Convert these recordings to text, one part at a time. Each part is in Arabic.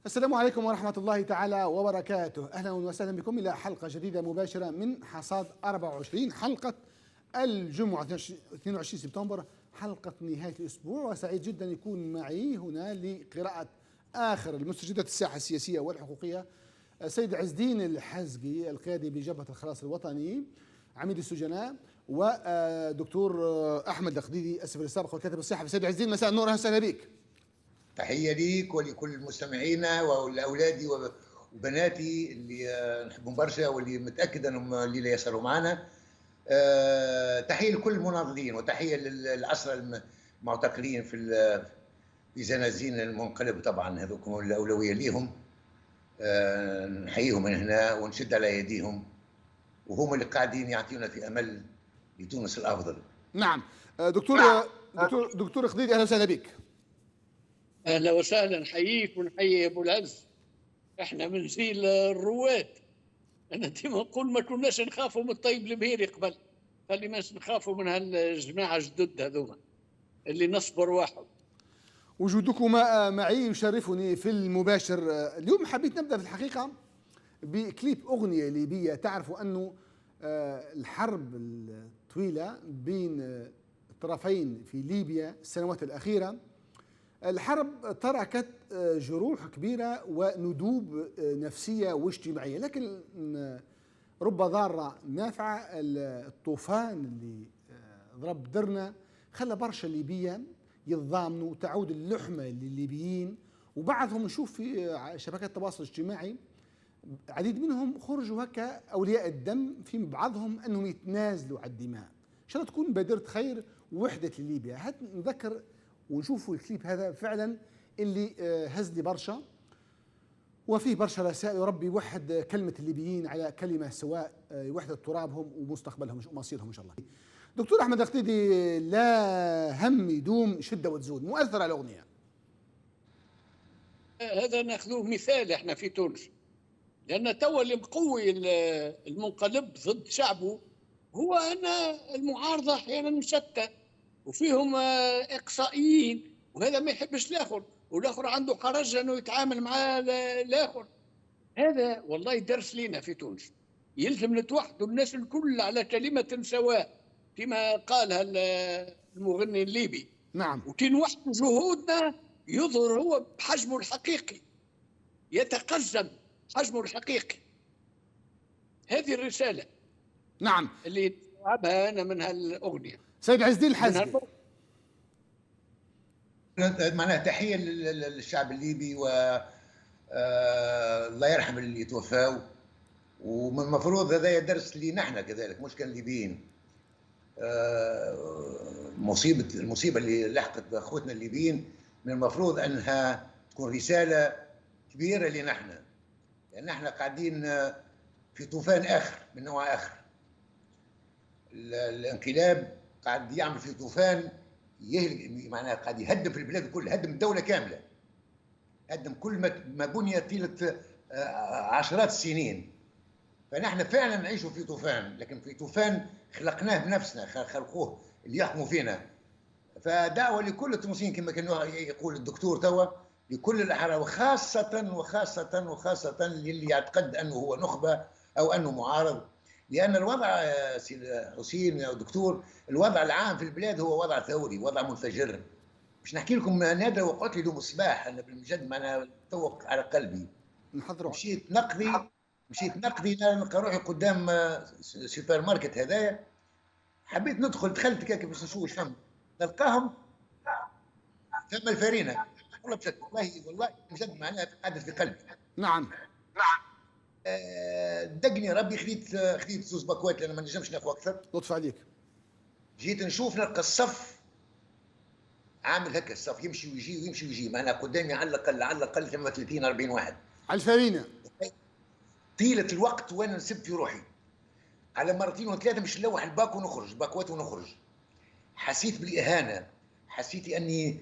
السلام عليكم ورحمة الله تعالى وبركاته. أهلا وسهلا بكم إلى حلقة جديدة مباشرة من حصاد 24، حلقة الجمعة 22 سبتمبر، حلقة نهاية الأسبوع. وسعيد جدا يكون معي هنا لقراءة آخر المستجدات الساحة السياسية والحقوقية السيد عز الدين الحزقي، القيادي بجبهة الخلاص الوطني، عميد السجناء، ودكتور أحمد القديدي السفير السابق والكاتب الصحفي. سيد عز الدين، مساء النور، أهلا وسهلا بك. تحية ليك ولكل مستمعينا ولأولادي وبناتي اللي نحبهم برشا واللي متأكد أنهم الليلة يسهروا معنا. تحية لكل المناضلين وتحية للأسرى المعتقلين في زنازين المنقلب. طبعا هذوكم الأولوية ليهم، نحييهم من هنا ونشد على يديهم، وهم اللي قاعدين يعطيونا في أمل لتونس الأفضل. نعم. دكتور قديدي، أهلا وسهلا بك. اهلا وسهلا، نحييك ونحيي ابو العز. احنا من جيل الرواد. انا ديما نقول ما كناش نخافوا من الطيب المهيري قبل، خليناش نخافوا من هالجماعه الجدد هذوما اللي نصبر واحد. وجودكما معي يشرفني في المباشر. اليوم حبيت نبدا في الحقيقه بكليب اغنيه ليبيه. تعرفوا انه الحرب الطويله بين الطرفين في ليبيا السنوات الاخيره، الحرب تركت جروح كبيرة وندوب نفسية واجتماعية، لكن رب ضارة نافعة. الطوفان اللي ضرب درنا خلى برشا ليبيا يتضامنوا، تعود اللحمة للليبيين، وبعضهم نشوف في شبكات التواصل الاجتماعي عديد منهم خرجوا هكا أولياء الدم في بعضهم أنهم يتنازلوا على الدماء. إن شاء الله تكون بادرة خير ووحدة لليبيا. هات نذكر ونشوفوا الكليب هذا فعلا اللي هز لي برشا، وفيه برشا رسائل. يا رب يوحد كلمة الليبيين على كلمة سواء، يوحد ترابهم ومستقبلهم ومصيرهم إن شاء الله. دكتور أحمد القديدي، لا هم يدوم شدة وتزول، مؤثر على الأغنية. هذا ناخذوه مثال احنا في تونس، لان توا اللي مقوي المنقلب ضد شعبه هو ان المعارضه احيانا مشتته وفيهم اقصائيين، وهذا ما يحبش الاخر، والاخر عنده حرج انه يتعامل مع الاخر. هذا والله درس لنا في تونس، يلزم نتوحدوا الناس الكل على كلمه سواء كما قالها المغني الليبي. نعم. وتنوحدوا جهودنا يظهر هو بحجمه الحقيقي، يتقزم حجمه الحقيقي. هذه الرساله نعم اللي استوعبها انا من هالاغنيه. سيد عز الدين الحزقي، معناها تحية للشعب الليبي، و الله يرحم اللي توفاوا. ومن المفروض هذا درس لنا احنا كذلك، مش كان الليبيين. المصيبة اللي لحقت باخوتنا الليبيين من المفروض انها تكون رسالة كبيرة لنا احنا، لان احنا قاعدين في طوفان اخر من نوع اخر. الانقلاب قاعد يعمل في طوفان معناها قاعد يهدم في البلاد كلها، هدم الدولة كاملة، هدم كل ما بني طيلة عشرات السنين. فنحن فعلا نعيش في طوفان، لكن في طوفان خلقناه بنفسنا، خلقوه اللي يحكموا فينا. فدعوة لكل التونسيين كما كان يقول الدكتور توا، لكل الأحرار، وخاصة للي يعتقد أنه هو نخبة أو أنه معارض. لأن الوضع سي حسين يا دكتور، الوضع العام في البلاد هو وضع ثوري، وضع منفجر. مش نحكي لكم نادر وقعت لي دوم الصباح، أنا بالجد معنا توق على قلبي. نحضره. مشيت نقضي نلقى روحي قدام سوبر ماركت هذايا، حبيت ندخل، دخلت كيك باش نشوف فم، نلقاهم ثم الفرينة. والله بجد معناها قعدت في قلبي. نعم. دقني ربي، خذيت زوز باكوات لان ما نجمش ناخذ اكثر. لطف عليك. جيت نشوف نلقى الصف عامل هكا، الصف يمشي ويجي ويمشي ويجي، معناها قدامي على الاقل 38 40 واحد على الفرينة. طيلة الوقت وانا نسب في روحي على مرتين وثلاثه، مش نلوح الباك ونخرج، باكوات ونخرج. حسيت بالاهانه، حسيت اني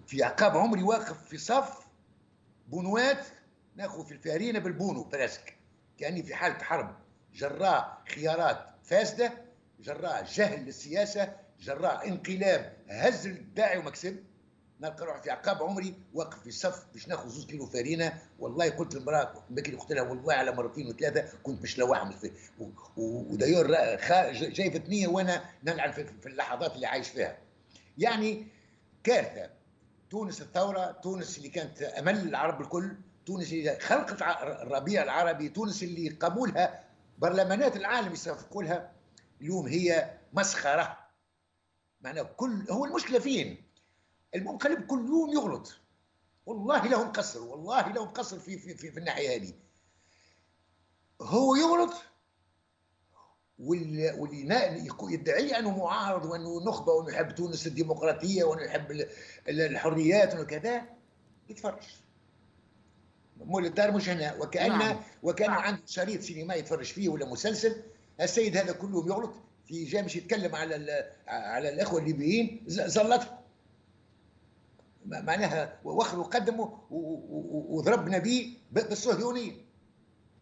في عقاب عمري واقف في صف بونوات ناخذ في الفارينه بالبونو براسك، كاني في حاله حرب، جراء خيارات فاسده، جراء جهل للسياسه، جراء انقلاب هز الداعي ومكسب. نلقى روحي في عقاب عمري واقف في الصف باش ناخذ 2 كيلو فارينه. والله قلت للمراه بكري، قلت لها والله على مرتين وثلاثه كنت مش لوحم ودايور شايفتني وانا نلعب في اللحظات اللي عايش فيها. يعني كارثه. تونس الثوره، تونس اللي كانت امل العرب الكل، تونس اللي خلقت الربيع العربي، تونس اللي قاموا لها برلمانات العالم يصفقوا لها، اليوم هي مسخره. معناه كل هو المشكله فين؟ المنقلب كل يوم يغلط. والله لا هو مقصر، والله لا هو مقصر في الناحيه هذه. هو يغلط واللي يدعي انه معارض وانه نخبه وانه يحب تونس الديمقراطيه وانه يحب الحريات وكذا يتفرج. مول الدار مش هنا، وكانه عنده شريط سينما يتفرج فيه ولا مسلسل. السيد هذا كل يوم يغلط في جاي مش يتكلم على الاخوه الليبيين زلطهم. معناها وخروا قدمه وضربنا به بالصهيونيه.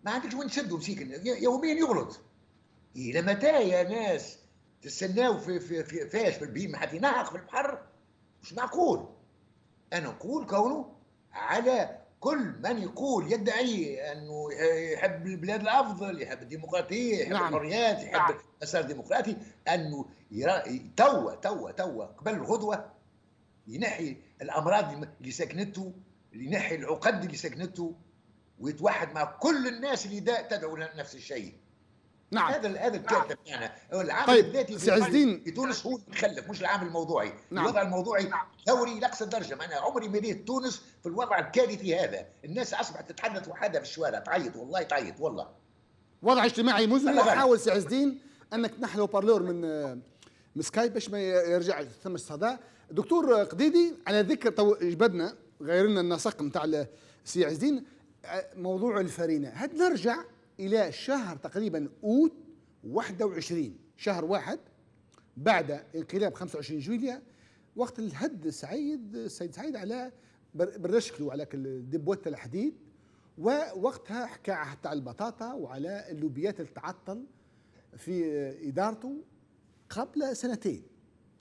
ما عندكش وين تسدوا مسيكن، يوميا يغلط. الى متى يا ناس تستناو في فاش في البيم حتى ينهق في البحر؟ مش معقول. انا نقول كونه على كل من يقول يدعي انه يحب البلاد الافضل، يحب الديمقراطيه، يحب الحريات، يحب المسار الديمقراطي، انه توا قبل الغدوه ينحي الامراض اللي سكنته، اللي ينحي العقد اللي سكنته، ويتوحد مع كل الناس اللي تدعو لنفس الشيء. نعم. هذا الكاتب بتاعنا. العامل طيب الذاتي سي عز الدين في تونس هو المتخلف مش العامل الموضوعي. نعم. الوضع الموضوعي ثوري لاقصى درجه. انا عمري ما ريت تونس في الوضع الكارثي هذا. الناس اصبحت تتحدث وحدها في الشوارع، تعيط والله تعيط والله. وضع اجتماعي مزري. حاول سي عز الدين انك تنحلو بارلور من سكايب باش ما يرجعش ثم الصدى. دكتور قديدي، على ذكر تو جبدنا غيرنا النسق نتاع سي عز الدين موضوع الفرينه، هاد نرجع الى شهر تقريبا اوت 21، شهر واحد بعد انقلاب 25 جويليا، وقت الهد السيد سعيد على برشكلو على دبوة الحديد، ووقتها حكى حتى على البطاطا وعلى اللوبيات اللي تعطل في ادارته قبل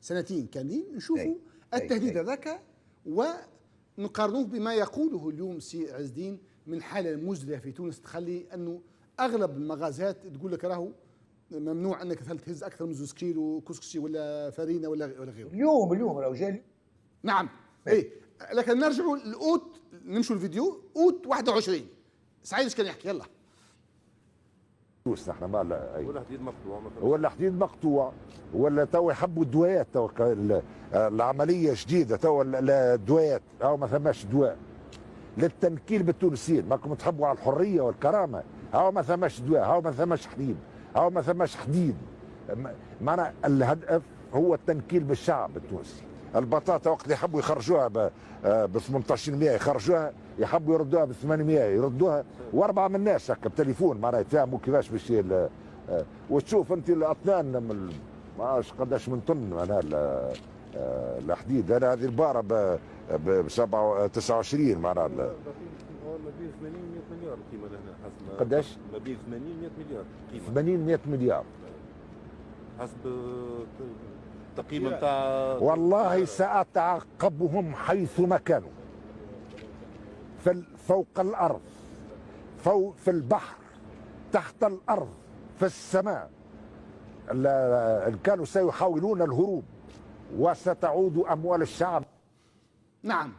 سنتين كاملين. نشوفوا التهديد هذاك ونقارنوه بما يقوله اليوم سي عز الدين من حاله مزريه في تونس تخلي انه اغلب المغازات تقول لك راهو ممنوع انك تهز اكثر من 2 كيلو كسكسي ولا فرينه ولا غيره. اليوم راهو جاي. نعم اي، لكن نرجعوا لاوت، نمشوا الفيديو اوت 21. سعيد ايش كان يحكي؟ يلا. احنا ما ولا حديد مقطوع ولا حديد مقطوع ولا تو يحبوا الدوايات. تو العمليه جديده، تو الدوايات او ما ثماش دواء للتنكيل بالتونسيين. ماكم تحبوا على الحريه والكرامه، او ما ثماش دواء، او ما ثماش حديد، او ما ثماش حديد. معنى الهدف هو التنكيل بالشعب التونسي. البطاطا وقت يحبوا يخرجوها ب 18% يخرجوها، يحبوا يردوها ب 800 يردوها، واربعه من الناس هكا بتليفون معناها يتفاهموا كيفاش باش وتشوف انت الاطنان ما عرفش قداش من طن معناها الحديد. انا هذه الباره ب 29 معناها ما بين 80 100 مليار قيمه لهنا حسب قداش؟ ما بين 80 100 مليار قيمه. 80 100 مليار حسب التقييم نتاع. والله سأتعقبهم حيثما كانوا، فوق الأرض، في البحر، تحت الأرض، في السماء. كانوا سيحاولون الهروب وستعود أموال الشعب. نعم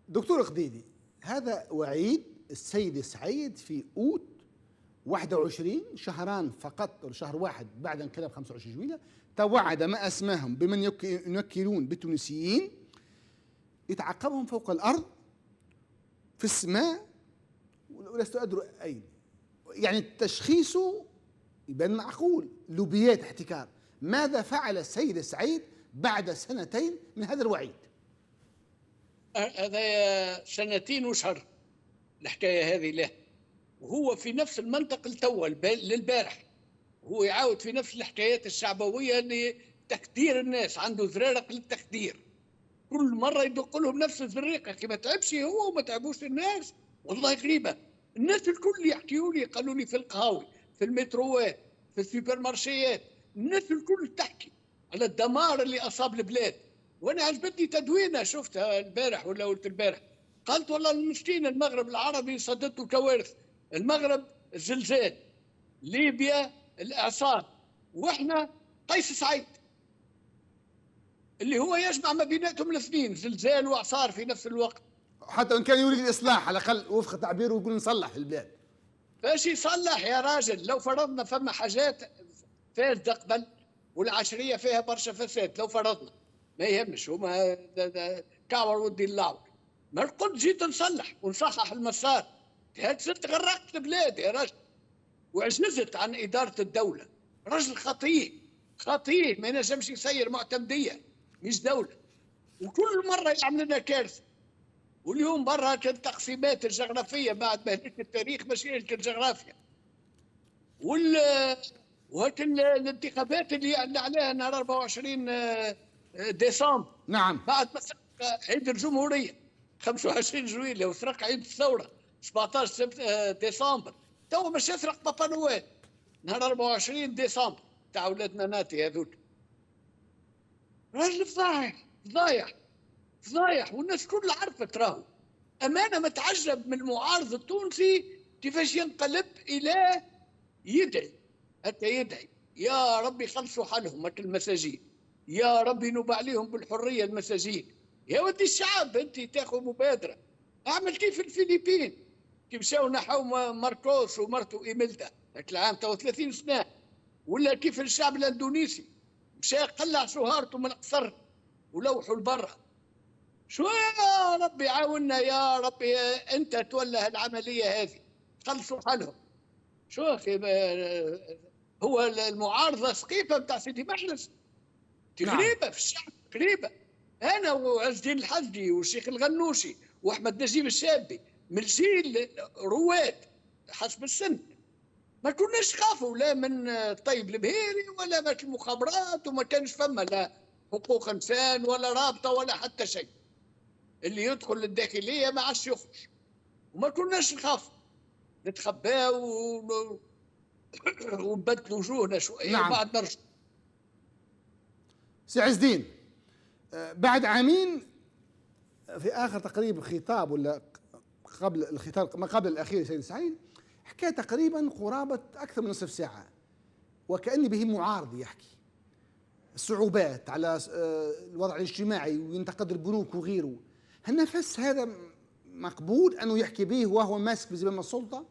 دكتور قديدي، هذا وعيد السيد سعيد في اوت 21، شهران فقط أو شهر واحد بعد انقلاب 25 جويلية. توعد ما اسماهم بمن ينكلون بالتونسيين، يتعقبهم فوق الارض في السماء ولست ادري اين. يعني تشخيصه يبان معقول، لوبيات احتكار. ماذا فعل السيد سعيد بعد سنتين من هذا الوعيد؟ هذا 2 وشهر الحكايه هذه له، وهو في نفس المنطق التو للبارح، هو يعاود في نفس الحكايات الشعبويه لتخدير الناس، عنده زرارق للتخدير. كل مره يدق لهم نفس الزريقه، كي ما تعبش هو وما تعبوش الناس. والله غريبه، الناس الكل يحكيوا لي، قالوا لي في القهاوي، في المتروات، في السوبر مارشيات، الناس الكل تحكي على الدمار اللي اصاب البلاد. وانا عجبتني تدوينه شفتها البارح ولا قلت البارح، قالت والله المسكين المغرب العربي صدته كوارث، المغرب الزلزال، ليبيا الاعصار، واحنا قيس سعيد اللي هو يجمع ما بيناتهم الاثنين، زلزال واعصار في نفس الوقت. حتى وان كان يريد الاصلاح على الاقل وفق تعبيره يقول نصلح البلاد. باش يصلح يا راجل؟ لو فرضنا فما حاجات فاسده قبل والعشريه فيها برشا فساد، لو فرضنا ما يهمش، هما كعور ودي اللعور، ما قلت جيت نصلح ونصحح المسار، صرت غرقت البلاد يا راجل وعجزت عن اداره الدوله. رجل خطيه خطيه ما ينجمش يسير معتمديه مش دوله، وكل مره يعمل لنا كارثه. واليوم برا التقسيمات الجغرافيه بعد بهدله التاريخ مشيئه الجغرافيا وهيك الانتخابات اللي عليها نهار 24 ديسمبر. نعم. بعد ما سرق عيد الجمهوريه 25 جويلية وسرق عيد الثوره 17 ديسمبر، تو مش يسرق بابا نويل نهار 24 ديسمبر تاع ولادنا ناتي هذول. راجل فضايح فضايح فضايح، والناس كلها عرفت راهو. امانه متعجب من المعارض التونسي كيفاش ينقلب الى يدعي، حتى يدعي يا ربي خلصوا حالهم مثل المساجين، يا ربي نوب عليهم بالحريه المساجين. يا ودي الشعب انت تاخذ مبادره، اعمل كيف الفلبين كي مشاو نحو ماركوس ومرته ايميلدا ذاك العام تو 30 سنه، ولا كيف الشعب الاندونيسي مشى قلع شهارته من القصر ولوحوا لبرا. شو يا ربي عاوننا يا ربي انت تولى العمليه هذه خلصوا حالهم. شو اخي هو المعارضه سقيفه بتاع سيدي محلس غريبه في الشعب غريبه. انا وعز الدين الحجي والشيخ الغنوشي واحمد نجيب الشابي من جيل رواد حسب السن، ما كناش خافوا لا من طيب البهيري ولا من المخابرات، وما كانش فما لا حقوق انسان ولا رابطه ولا حتى شيء. اللي يدخل للداخليه ما عادش يخرج، وما كناش نخاف نتخباو ونبدلوا وجوهنا شويه. نعم. وبعد نرجع. سي عز الدين، بعد عامين في اخر تقريبا خطاب ولا قبل الخطاب ما قبل الاخير سيد سعيد حكى تقريبا قرابه اكثر من نصف ساعه وكأني به معارض يحكي الصعوبات على الوضع الاجتماعي وينتقد البنوك وغيره. هل نفس هذا مقبول انه يحكي به وهو ماسك بزمام السلطه؟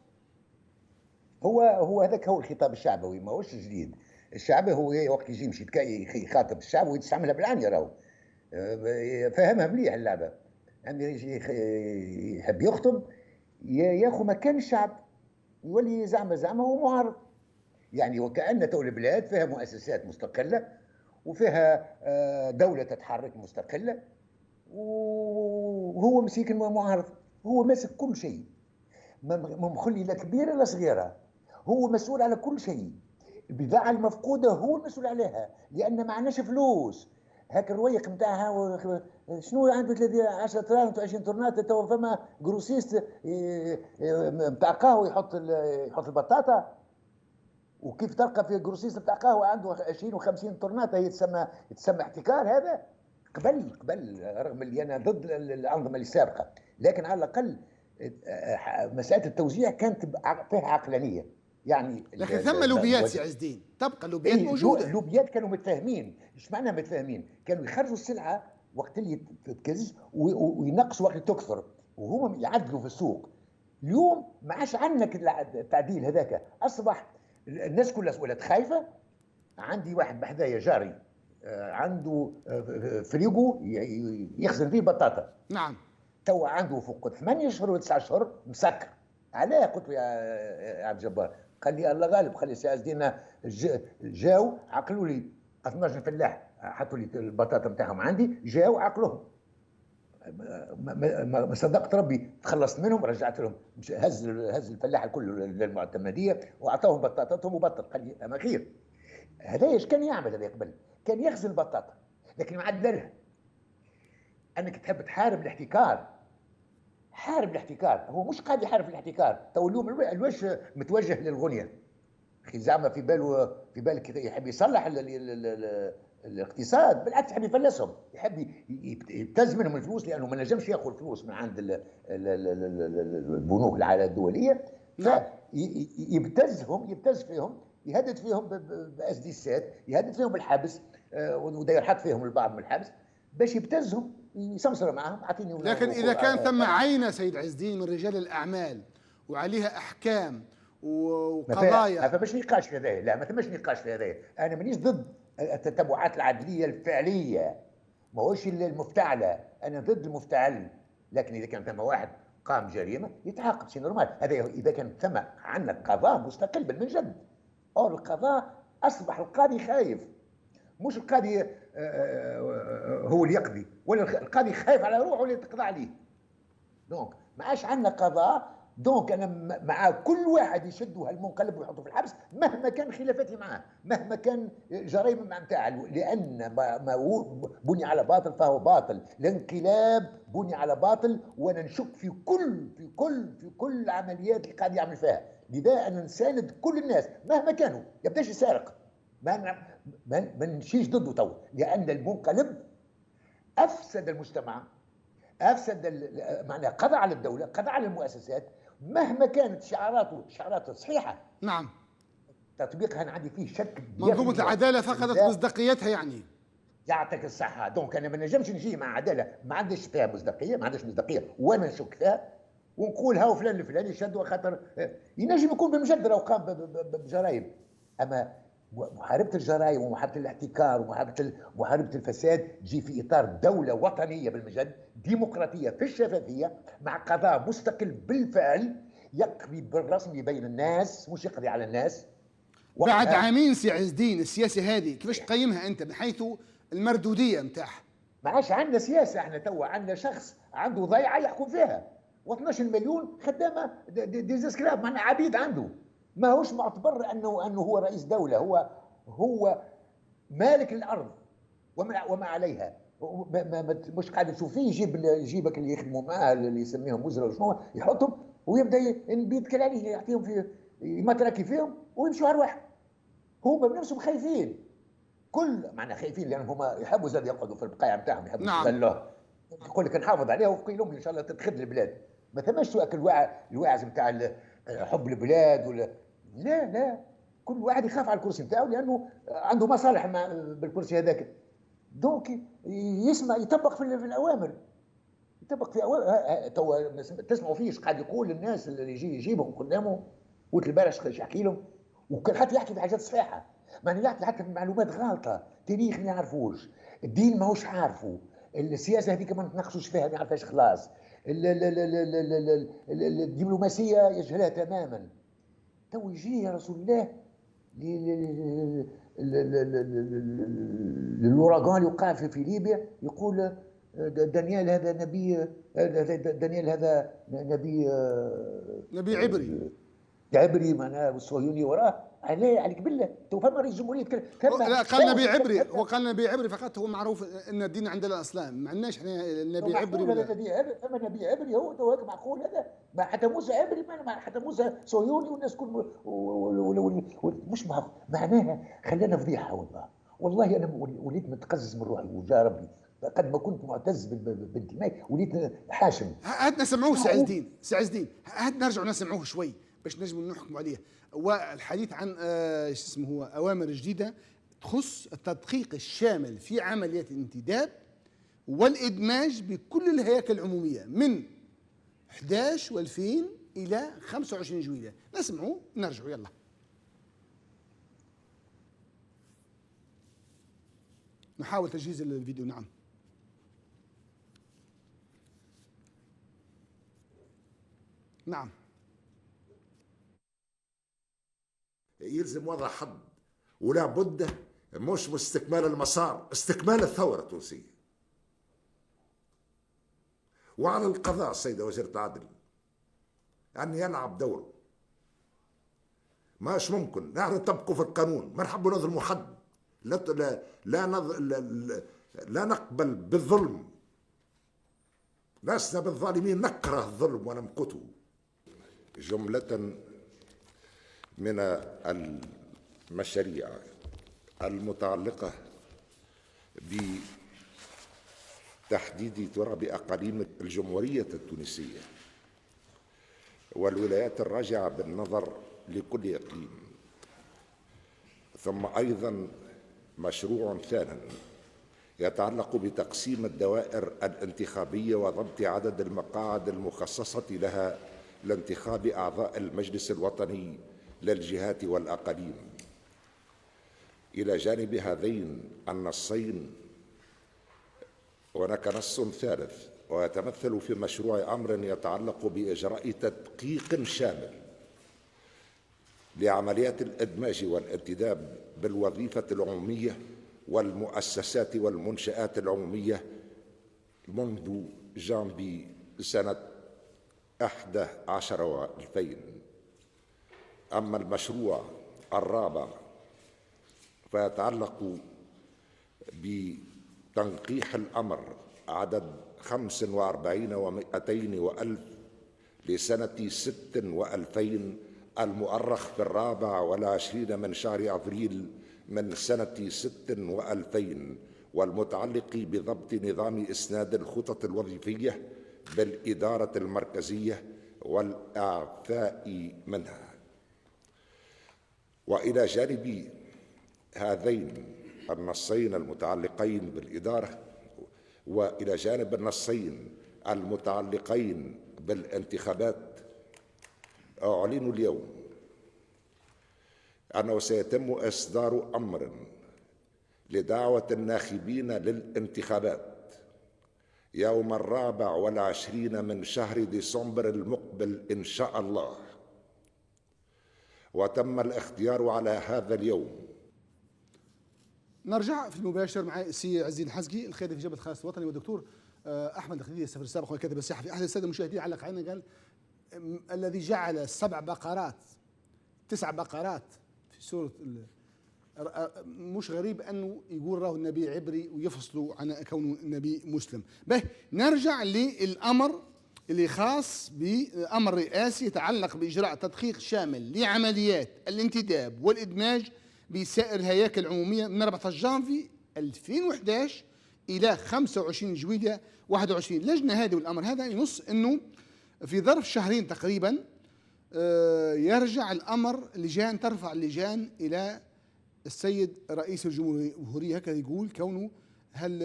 هو هذاك هو الخطاب الشعبوي، ما هوش جديد. الشعبي هو وقت يجي يمشي يخاطب الشعب ويستعملها بالعانية راهو فهمها مليح اللعبه. يعني يجي يحب يخطب ياخذ مكان الشعب يولي زعما هو معارض. يعني وكأن تو البلاد فيها مؤسسات مستقله وفيها دوله تتحرك مستقله وهو مسيك معارض. هو ماسك كل شيء، ما مخلي لا كبيره لا صغيره، هو مسؤول على كل شيء. البضاعه المفقوده هو المسؤول عليها لان ما عندناش فلوس. هاك الرويق نتاعها شنو عنده 10 طرانات و20 طرنات تو فما جروسيست نتاع قهوه يحط البطاطا. وكيف تلقى في جروسيست نتاع قهوه عنده 20 و50 طرنات هي تسمى احتكار. هذا قبل رغم اللي انا ضد الانظمه السابقه، لكن على الاقل مساله التوزيع كانت فيها عقلانيه. يعني لكن ثم لوبيات سي عز الدين، تبقى اللوبيات موجوده. اللوبيات كانوا متفاهمين. ايش معنى متفاهمين؟ كانوا يخرجوا السلعه وقت اللي تتكز وينقصوا وقت تكثر وهم يعدلوا في السوق. اليوم ما عادش عندنا التعديل هذاك، اصبح الناس كلها ولات خايفه. عندي واحد بحذايا جاري عنده فريقو يخزن فيه بطاطا. نعم. تو عنده فوق 8 اشهر و9 اشهر مسكر. علاه؟ قلت له يا عبد الجبار، قال لي الله غالب. خلي سي عز الدين جاو عقلوا لي 12 فلاح حطوا لي البطاطا نتاعهم عندي، جاو عقلوهم. ما صدقت ربي تخلصت منهم، رجعت لهم. هز الفلاح الكل للمعتمديه واعطاهم بطاطاتهم وبطل. قال لي اما خير. هذا ايش كان يعمل؟ هذا قبل كان يخزن البطاطا لكن معدلها. انك تحب تحارب الاحتكار، حارب الاحتكار. هو مش قاعد يحارب الاحتكار. تو اليوم الوجه متوجه للغنيه. اخي زعما في بالك يحب يصلح الاقتصاد، بالعكس يحب يفلسهم، يحب يبتز منهم الفلوس، لانه ما نجمش ياخذ فلوس من عند البنوك الدوليه. نعم. يبتز فيهم، يهدد فيهم باسديسات، يهدد فيهم بالحبس، ودا يحط فيهم البعض من الحبس باش يبتزهم، يسمسر معهم. اعطيني. لكن اذا كان ثم عينه سيد عز الدين من رجال الاعمال وعليها احكام وقضايا، ما فماش نقاش في هذا، لا ما فماش نقاش في هذا. انا مانيش ضد التتبعات العدليه الفعليه، ما هوش المفتعله، انا ضد المفتعل. لكن اذا كان ثم واحد قام جريمه يتعاقب، شيء نورمال. هذا اذا كان ثم عندنا قضاء مستقل بالمنجد. اور القضاء اصبح القاضي خايف، مش القاضي هو اللي يقضي، ولا القاضي خايف على روحه اللي تقضى عليه. دونك ما عادش عندنا قضاء. دونك انا مع كل واحد يشدوا هالمنقلب ويحطوا في الحبس مهما كان خلافاتي معاه، مهما كان جرائم نتاعه، لان ما بني على باطل فهو باطل. الانقلاب بني على باطل، وانا نشك في كل عمليات اللي قاعد يعمل فيها. لذا انا نساند كل الناس مهما كانوا، يبداش يسارق، ما نمشيش ضده تو، لان المنقلب افسد المجتمع، افسد معناها قضى على الدوله، قضى على المؤسسات، مهما كانت شعاراته صحيحه. نعم. تطبيقها انا عندي فيه شك. منظومه العداله فقدت مصداقيتها يعني. يعطيك الصحه. دونك انا ما نجمش نجي مع عداله ما عندش فيها مصداقيه، ما عندش مصداقيه وانا نشك فيها، ونقول هاو فلان الفلاني شد خاطر ينجم يكون بمجدره وقام بجرائم. اما محاربه الجرائم ومحاربه الاحتكار ومحاربه الفساد تجي في اطار دوله وطنيه بالمجد، ديمقراطيه في الشفافيه، مع قضاء مستقل بالفعل يقضي بالرسمي بين الناس، مش يقضي على الناس. بعد عامين سي عز الدين السياسه هذه كيفاش تقيمها انت من حيث المردوديه نتاعها؟ ما عادش عندنا سياسه، احنا توا عندنا شخص عنده ضيعه يحكم فيها، و12 مليون خدامه ديزاسكلاف، معناها عبيد عنده. ما هوش معتبر انه هو رئيس دوله، هو مالك الارض وما عليها. مش قاعد تشوف فيه يجيبك اللي يخدموا معاه اللي يسميهم وزراء وشنو، يحطهم ويبدا بيتكل عليه، يعطيهم في يمتركي فيهم ويمشوا ارواح. هما بنفسهم خايفين، كل معنى خايفين لان هما يحبوا زاد يقعدوا في البقايع نتاعهم، يحبوا يستغلوه. يقول لك نحافظ عليها وفقي لهم ان شاء الله تتخذ البلاد. ما ثماش الواعز نتاع حب البلاد ولا لا، كل واحد يخاف على الكرسي نتاعو لانه عنده مصالح بالكرسي هذاك. دونك يطبق في الاوامر، يطبق في اوامر. تسمعوا فيه قاعد يقول للناس اللي يجيبهم قدامه، قلت البارح يحكي لهم، وكان حتى يحكي في حاجات صحيحه، معناها يحكي حتى في معلومات غلطه، تاريخ ما يعرفوش، الدين ماهوش عارفه، السياسه هذيك ما نتناقشوش فيها ما يعرفهاش خلاص، الدبلوماسيه يجهلها تماما. تو يجي يا رسول الله للوراغان اللي وقع في ليبيا، يقول دانيال هذا نبي، دانيال هذا نبي عبري معناها، والصهيوني وراه. عليك بالله تو فما رئيس جمهوريه لا قال نبي عبري، هو قال نبي عبري فقط. هو معروف ان الدين عندنا الاسلام، ما عندناش احنا نبي عبري ولا اما نبي عبري هو هيك معقول هذا؟ ما حتى موسى عبري، ما حتى موسى صهيوني والناس كل مش معناها خلانا فضيحه. والله انا وليت متقزز من روحي وجاه ربي، قد ما كنت معتز بانتمائي وليت حاشم. هات نسمعوه سي عز الدين، هات نرجعوا نسمعوه شوي باش نجموا نحكموا عليه. والحديث عن شو اسمه هو اوامر جديده تخص التدقيق الشامل في عمليات الانتداب والادماج بكل الهياكل العموميه من 11 و2000 الى 25 جويليه. نسمعوه نرجعوا يلا. نحاول تجهيز الفيديو. نعم. نعم. يلزم وضع حد، ولا بد مش باستكمال المسار، استكمال الثورة التونسية. وعلى القضاء السيدة وزيرة العدل أن يلعب دوره. ماش ممكن نحن نطبقوا في القانون، ما نحبوا نظلموا حد، لا نقبل بالظلم، لسنا بالظالمين، نكره الظلم ونمقته. جملة من المشاريع المتعلقة بتحديد تراب أقاليم الجمهورية التونسية والولايات الراجعة بالنظر لكل إقليم. ثم أيضا مشروع ثان يتعلق بتقسيم الدوائر الانتخابية وضبط عدد المقاعد المخصصة لها لانتخاب أعضاء المجلس الوطني للجهات والأقاليم. إلى جانب هذين النصين هناك نص ثالث ويتمثل في مشروع أمر يتعلق بإجراء تدقيق شامل لعمليات الإدماج والانتداب بالوظيفة العمومية والمؤسسات والمنشآت العمومية منذ جانفي سنة 11 و2000. أما المشروع الرابع فيتعلق بتنقيح الأمر عدد 45 و200 وألف لسنة 6 و2000 المؤرخ في 24 من شهر أبريل من سنة 6 و2000 والمتعلق بضبط نظام إسناد الخطط الوظيفية بالإدارة المركزية والإعفاء منها. وإلى جانب هذين النصين المتعلقين بالإدارة وإلى جانب النصين المتعلقين بالانتخابات أعلن اليوم أنه سيتم إصدار أمر لدعوة الناخبين للانتخابات يوم 24 من شهر ديسمبر المقبل إن شاء الله، وتم الاختيار على هذا اليوم. نرجع في المباشر مع السي عزيز الحزقي القيادي في جبهة خالص الوطني والدكتور أحمد الخديوي السفير السابق والكاتب الصحفي. أحد السادة المشاهدين علق علينا قال الذي جعل 7 بقرات 9 بقرات في سورة مش غريب أنه يقول راه النبي عبري ويفصلوا عن كونه النبي مسلم. به نرجع للأمر اللي خاص بأمر رئاسي يتعلق بإجراء تدقيق شامل لعمليات الانتداب والإدماج بسائر الهياكل العمومية من 14 جانفي 2011 إلى 25 جويلية 21. لجنة هذه والأمر هذا ينص أنه في ظرف شهرين تقريبا يرجع الأمر لجان، ترفع اللجان إلى السيد رئيس الجمهورية، هكذا يقول، كونه هل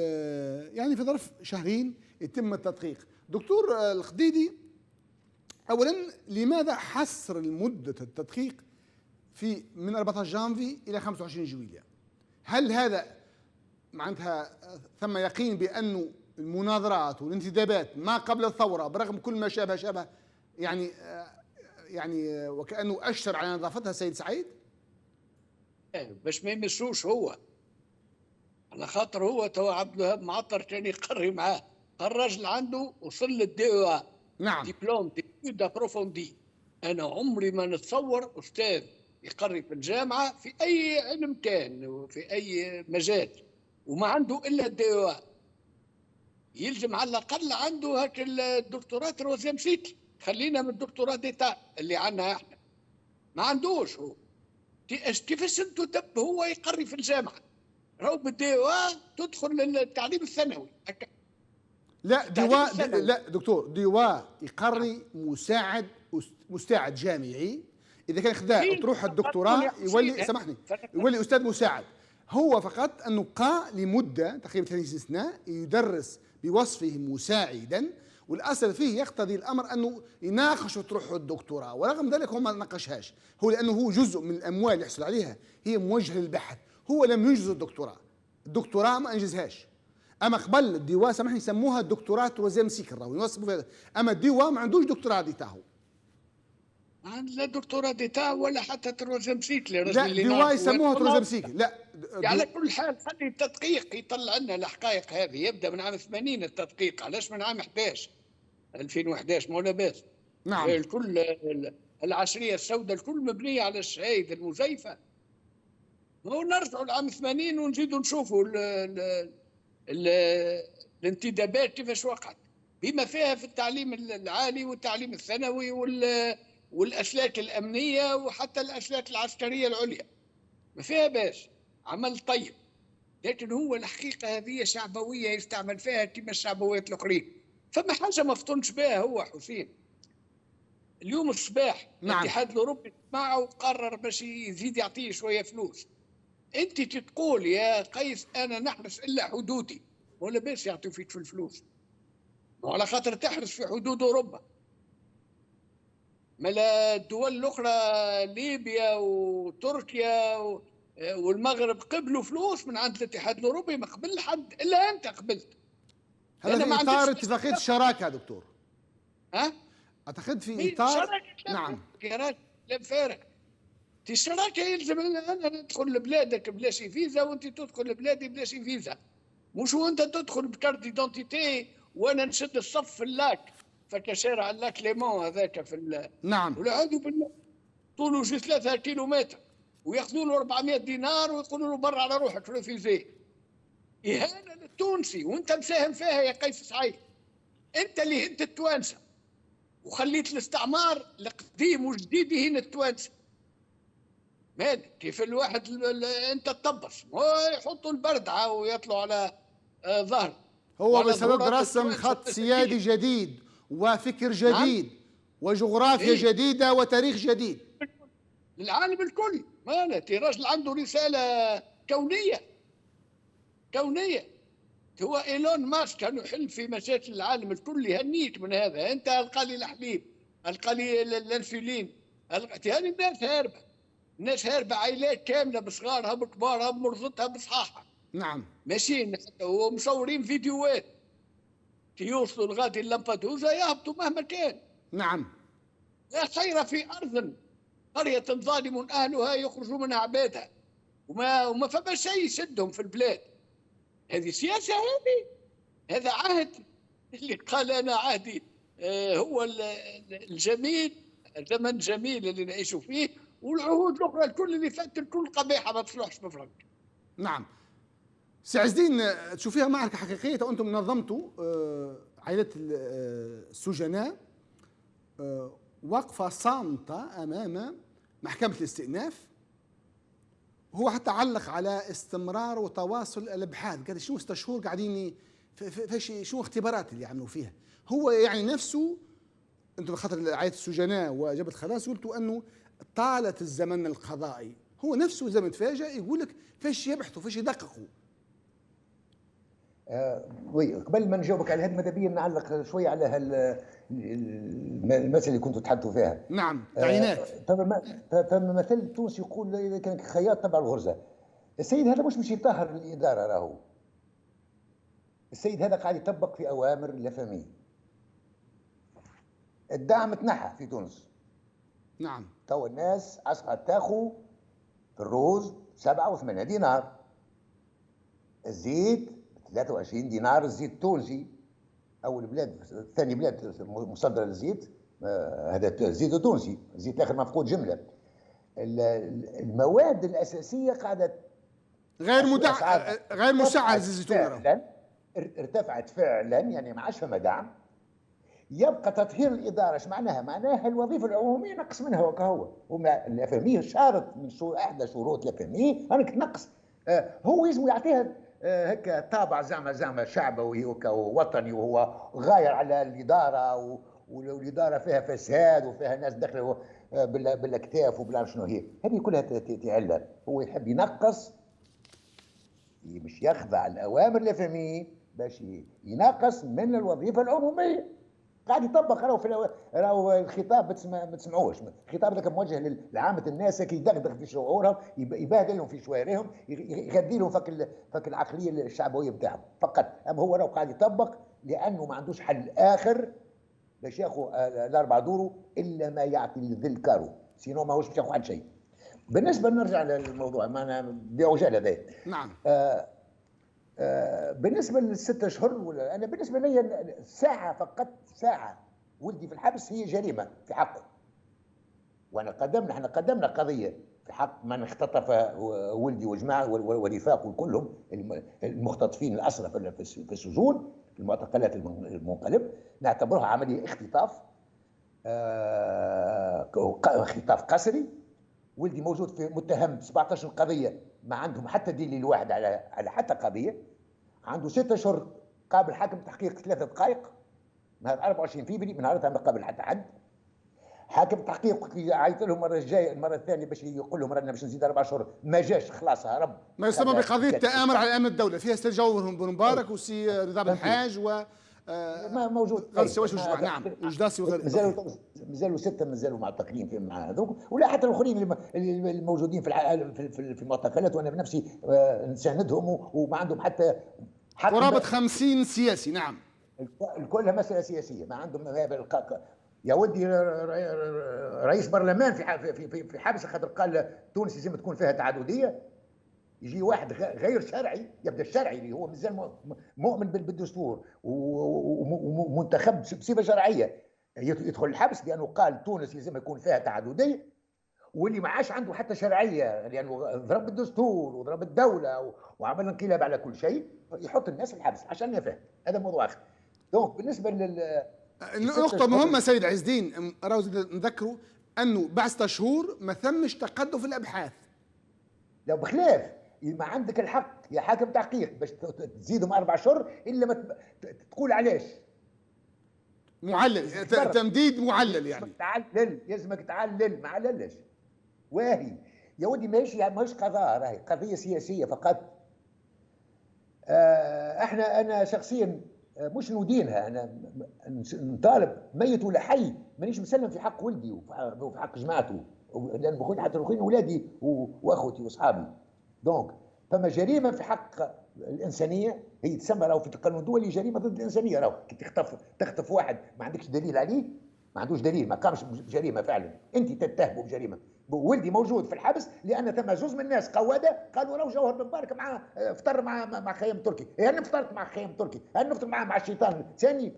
يعني في ظرف شهرين يتم التدقيق. دكتور الخديدي، أولا لماذا حصر المدة التدقيق في من 14 جانفي إلى 25 جويلية؟ هل هذا معناتها ثم يقين بأنه المناظرات والانتدابات ما قبل الثورة برغم كل ما شابه يعني وكأنه أشر على نظافتها السيد سعيد؟ باش ما يمسوش هو، على خاطر هو تو عبد الوهاب معطر كان يقري معاه، الراجل عنده وصل للدي نعم دبلوم ديتود ابروفوندي. انا عمري ما نتصور استاذ يقري في الجامعه في اي علم كان وفي اي مجال وما عنده الا الدي يلزم على الاقل عنده هاك الدكتوراه تروزيام سيكل. خلينا من الدكتوراه ديتا اللي عندنا احنا، ما عندوش هو. كيفاش انتم هو يقري في الجامعه؟ راهو بالديوا تدخل للتعليم الثانوي. لا لا دكتور، ديوا يقري مساعد جامعي، اذا كان خذا تروح الدكتوراه يولي، سامحني، يولي استاذ مساعد. هو فقط انه قا لمده تقريبا 30 سنه يدرس بوصفه مساعدا، والاصل فيه يقتضي الامر انه يناقش وتروح الدكتوراه، ورغم ذلك هو ما ناقشهاش، هو لانه هو جزء من الاموال اللي يحصل عليها هي موجهه للبحث، هو لم ينجز الدكتوراه ما انجزهاش. اما قبل الديوا سامحني يسموها الدكتوراه تروزيام سيكل، راهو يوصفوا بهذا. اما الديوا ما عندوش دكتوراه دي تاعو، لا دكتوراه دي تاعو ولا حتى تروزيام سيكل. لا ديوا يسموها تروزيام سيكل. لا على كل حال خلي التدقيق يطلع لنا الحقائق هذه. يبدا من عام 80 التدقيق، علاش من عام 11 2011 مو لاباس. نعم الكل العشريه السوداء الكل مبنيه على الشهايد المزيفه. هو نرجعوا لعام 80 ونزيدوا نشوفوا الانتدابات كيفاش وقعت، بما فيها في التعليم العالي والتعليم الثانوي والاسلاك الامنيه وحتى الاسلاك العسكريه العليا. ما فيها باش عمل طيب. لكن هو الحقيقة هذه شعبوية يستعمل فيها كما الشعبويات الأخرين. فما حاجة ما فطنش بها هو حسين. اليوم الصباح نعم. الاتحاد الأوروبي معه وقرر باش يزيد يعطيه شوية فلوس. أنت تقول يا قيس أنا نحرس إلا حدودي، ولا باش يعطيو فيك في الفلوس؟ وعلى خاطر تحرس في حدود أوروبا. ملا الدول الأخرى ليبيا وتركيا والمغرب قبلوا فلوس من عند الاتحاد الأوروبي، ما قبل حد إلا أنت قبلت. هذا أنا في ما اطار عنديش اتفاقيه الشراكه دكتور، ها؟ اعتقد في اطار. نعم. يا راجل كلام فارغ. الشراكة يلزم أنا ندخل لبلادك بلاش فيزا وأنت تدخل لبلادي بلاش فيزا، مش وأنت تدخل بكارت ديدونتيتي وأنا نشد الصف في اللاك، فك شارع اللاك ليمون هذاك في نعم. والعياذ بالله طوله شي 3 كيلومتر وياخذوا له 400 دينار ويقولوا له برا على روحك ريفيزي. إهانة للتونسي وأنت مساهم فيها يا قيس سعيد. أنت اللي هنت التوانسة وخليت الاستعمار القديم والجديد يهين التوانسة. مالك كيف الواحد أنت تطبش يحطوا البردعة ويطلعوا على ظهر. هو بسبب رسم خط سيادي جديد وفكر جديد. نعم. وجغرافيا إيه؟ جديدة وتاريخ جديد للعالم الكل. مالك راجل عنده رسالة كونية كونية. هو إيلون ماسك كان يحل في مشاكل العالم الكل. يهنيك من هذا. أنت ألقى لي الحليب، ألقى لي الأنسولين، هذه الناس هاربة. الناس هاربة، عائلات كاملة بصغارها بكبارها بمرضتها بصحاحها. نعم. ماشيين ومصورين فيديوهات كي يوصلوا لغادي لامبادوزا يهبطوا مهما كان. نعم. لا خير في أرض قرية ظالم أهلها يخرجوا منها عبادها وما فما شيء يشدهم في البلاد. هذه سياسة. هذا عهد اللي قال أنا عهدي هو الجميل، زمن جميل اللي نعيشوا فيه، والعهود الأخرى الكل اللي فات الكل قبيحة ما تصلحش بفرق. نعم. سي عز الدين، تشوفيها معركة حقيقية وأنتم نظمتوا عائلة السجناء وقفة صامتة أمام محكمة الاستئناف. هو حتى علق على استمرار وتواصل الابحاث، قال شنو 6 شهور قاعدين شنو اختبارات اللي يعملوا فيها. هو يعني نفسه انتم خاطر عائله السجناء وجبهه خلاص قلتوا انه طالت الزمن القضائي، هو نفسه زي ما تفاجأ يقول لك فاش يبحثوا فاش يدققوا. وي قبل ما نجاوبك على هذه ماذا بيا نعلق شويه على المسألة اللي كنتوا تحدثوا فيها. نعم. تعيينات. فما مثل تونسي يقول اذا كان خياط تبع الغرزه. السيد هذا مش يطهر الاداره، راهو السيد هذا قاعد يطبق في اوامر لافامي. الدعم تنحى في تونس. نعم. تو الناس اصبحت تاخذ في الروز 7 و8 دينار، الزيت 23 دينار الزيت التونسي. اول بلاد ثاني بلاد مصدره للزيت هذا الزيت التونسي، الزيت الاخر مفقود جمله. المواد الاساسيه قاعده غير مسعر الزيتون فعلا ارتفعت فعلا، يعني ما عادش فما دعم. يبقى تطهير الاداره. ايش معناها؟ معناها الوظيفه العموميه نقص منها وكهو. الافامي شارط من احدى شروط الافامي انك تنقص. هو يلزم يعطيها هكا طابع زعما شعبوي ووطني، وهو غاير على الاداره والاداره فيها فساد وفيها ناس داخله بالاكتاف وبلا شنو هي. هذه كلها تعلل. هو يحب ينقص، مش يخضع الاوامر الافامي باش ينقص من الوظيفه العموميه. قاعد يطبق. راهو الخطاب ما تسمعوش. الخطاب هذاك موجه لعامه الناس كي يدغدغ في شعورهم، يبهدلهم في شوارعهم، يغذي لهم فك العقليه الشعبويه بتاعهم فقط. اما هو راهو قاعد يطبق لانه ما عندوش حل اخر باش ياخذ الاربع دورو الا ما يعطي الذل كارو، سينو ماهوش باش ياخذ حد شيء. بالنسبه نرجع للموضوع معنا بعجاله هذا. نعم. بالنسبه لل6 اشهر، انا بالنسبه لي ساعه فقط، ساعه ولدي في الحبس هي جريمه في حقه. احنا قدمنا قضيه في حق من اختطف ولدي وجماعه ورفاقه كلهم المختطفين الاسرى في السجون في المعتقلات المنقلب. نعتبرها عمليه اختطاف، خطاف قسري. ولدي موجود في متهم ب 17 قضيه ما عندهم حتى دليل واحد على حتى قضيه. عنده 6 اشهر قابل حاكم تحقيق 3 دقائق نهار 24 فبراير، من نهارتها ما قابل حتى حد. حاكم تحقيق عيط لهم المره الجايه المره الثانيه باش يقول لهم رانا باش نزيد 4 اشهر، ما جاش، خلاص هرب. ما يسمى بقضيه تآمر على امن الدوله، فيها سي جوهر بن مبارك وسي رضا بن حاج و ما موجود. نعم وجداسي وغيره. مازالوا 6 مازالوا معتقلين مع هذوك، ولا حتى الاخرين الموجودين في المعتقلات، وانا بنفسي نساندهم وما عندهم حتى قرابه 50 سياسي. نعم كلها مساله سياسيه، ما عندهم يا ودي رئيس برلمان في حبس خاطر قال تونس لازم تكون فيها تعدديه. يجي واحد غير شرعي، يبدا الشرعي اللي هو مازال مؤمن بالدستور ومنتخب بصفه شرعيه يدخل الحبس لانه قال تونس لازم يكون فيها تعدديه، واللي ما عادش عنده حتى شرعيه لانه ضرب الدستور وضرب الدوله وعمل انقلاب على كل شيء، يحط الناس في الحبس عشان يفهم. هذا موضوع اخر. دونك بالنسبه نقطة مهمة سيد عز الدين، راهو نذكروا انه بعد 6 شهور ما ثمش تقدم في الابحاث. لو بخلاف ما عندك الحق يا حاكم تحقيق باش تزيدهم 4 اشهر الا ما تقول علاش. معلل، تمديد معلل يعني. تعلل، يلزمك تعلل، ما عللش. واهي يا ودي ماهيش قضاء، راهي قضية سياسية فقط. انا شخصيا مش ندينها، انا نطالب ميت ولا حي، مانيش مسلم في حق ولدي وفي حق جماعته، لان بقول حتى الاخرين ولادي واخوتي واصحابي. دونك فما جريمه في حق الانسانيه، هي تسمى راهو في القانون الدولي جريمه ضد الانسانيه. راهو كي تخطف واحد ما عندكش دليل عليه، ما عندوش دليل، ما قامش بجريمه فعلا، انت تتهمه بجريمه. ولدي موجود في الحبس لان ثم جزء من الناس قواده قالوا راهو جوهر بن مبارك مع فطر مع خيام تركي. انا فطرت مع خيام تركي، انا نفطر مع الشيطان ثاني،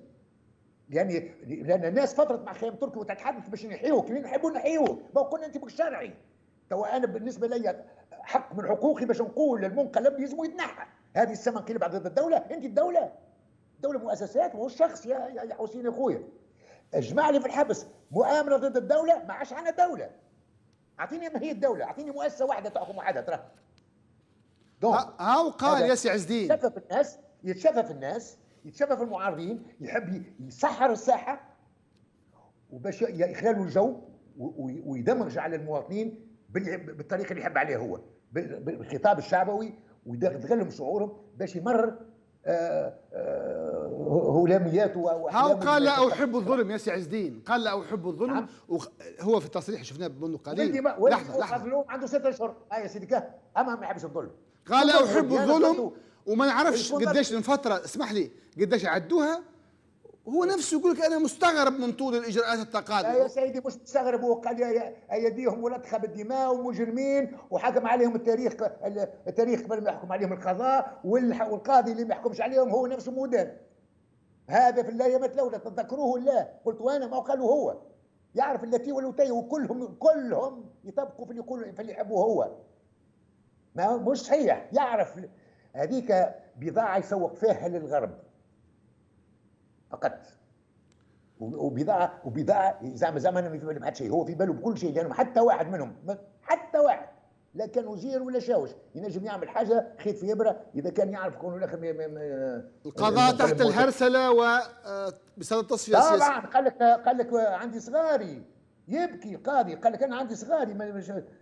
يعني لان الناس فطرت مع خيام تركي وتتحدث باش نحيوك، اللي نحبوا نحيوك، ما قلنا انت بالشرعي. توا انا بالنسبه لي حق من حقوقي باش نقول للمنقلب يلزم يتنحى. هذه السما انقلب ضد الدوله، انت الدوله مؤسسات وهو الشخص يا حسين اخويا. اجمع لي في الحبس مؤامره ضد الدوله، ما عادش عندنا دوله. اعطيني ما هي الدوله، اعطيني مؤسسه واحده تحكم واحده ترى. هاو قال يا سي عز الدين يتشفى المعارضين، يحب يسحر الساحه وباش يخلالوا الجو ويدمج على المواطنين بالطريقه اللي يحب عليها هو، بالخطاب الشعبوي، ويدخلهم شعورهم باش يمرر هلامياته هاو قال لا احب الظلم يا سي عز الدين، قال لا احب الظلم. نعم. هو في تصريح شفناه منذ قليل. لحظه عنده 6 اشهر يا سيدي كه، اما ما يحبش الظلم. قال لا احب الظلم وما نعرفش قداش من فتره، اسمح لي، قداش عدوها. هو نفسه يقول لك انا مستغرب من طول الاجراءات التقادم. يا سيدي مش مستغرب، هو قال ايديهم ملطخه بالدماء ومجرمين، وحكم عليهم التاريخ قبل ما يحكم عليهم القضاء، والقاضي اللي ما يحكمش عليهم هو نفسه مدان. هذا في الله لولا تذكروه الله قلت وانا، ما قالوا هو يعرف التي والتي، وكلهم يطبقوا في اللي يقولوا في اللي يحبوه هو. ما مش صحيح، يعرف هذيك بضاعه يسوق فيها للغرب فقط، وبضاعه زعما ما في باله بحد شيء، هو في باله بكل شيء، لانه حتى واحد منهم، حتى واحد لا كان وزير ولا شاوش ينجم يعمل حاجه خيط في ابره اذا كان يعرف كونه الاخر القضاء تحت الهرسله وبسبب التصفيه السياسيه. طبعا قال لك عندي صغاري، يبكي القاضي، قال لك انا عندي صغاري،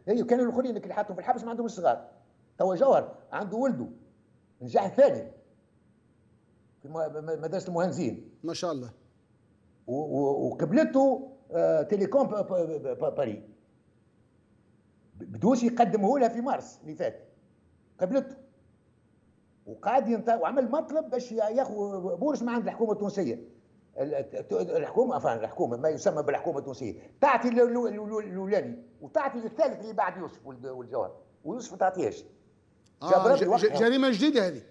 هي كانوا الاخرين اللي حطوا في الحبس ما عندهمش صغار. توا جوهر عنده ولده نجاح ثاني في مدرسه المهندسين ما شاء الله، وقبلته تيليكوم باري بدوش يقدمه لها في مارس اللي فات، قبلته وقاعد وعمل مطلب باش ياخذ بورس من عند الحكومه التونسيه. الحكومه ما يسمى بالحكومه التونسيه تعطي الاولاني وتعطي للثالث اللي بعد يوسف والجوهر، ويوسف ما تعطيهاش. جريمه جديده هذه،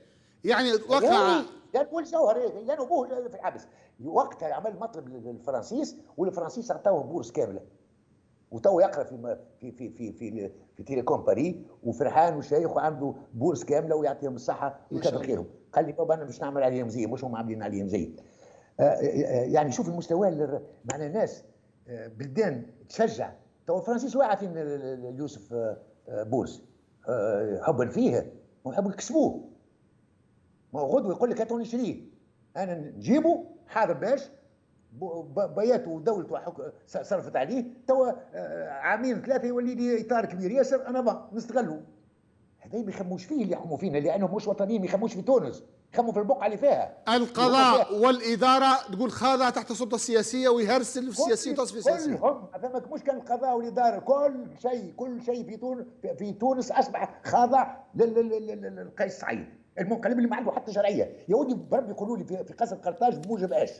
يعني وقع لانه الجوهر لانه ابوه في الحبس. وقتها عمل مطلب للفرنسيس، والفرنسيس عطاوه بورس كامله، وتو يقرا في تيليكوم باري وفرحان وشيخ وعنده بورس كامله ويعطيهم الصحه ويكثر خيرهم. قال لي بابا انا باش نعمل عليهم زي، مش هم عاملين عليهم زي. يعني شوف المستوى معنا الناس بلدان تشجع. تو الفرنسيس واعطين يوسف بورس، حبا فيه، ويحبوا يكسبوه. ما هو غدوه يقول لك هاتوا نشريه، انا نجيبه حاضر باش بياته ودولته صرفت عليه، توا عامين ثلاثه يولي لي اطار كبير ياسر، انا نستغله. هذا ما يخموش فيه اللي يحكموا فينا، لانهم مش وطنيين، ما يخموش في تونس، يخموا في البقعه اللي فيها. القضاء والاداره تقول خاضعه تحت السلطه السياسيه ويهرسل في السياسيه وتصفي السياسيه. كلهم فماك مش كان القضاء والاداره، كل شيء في تونس اصبح خاضع للقيس سعيد المنقلب اللي ما عنده حتى شرعيه. يا ودي بربي يقولوا لي في قصر قرطاج بموجب ايش؟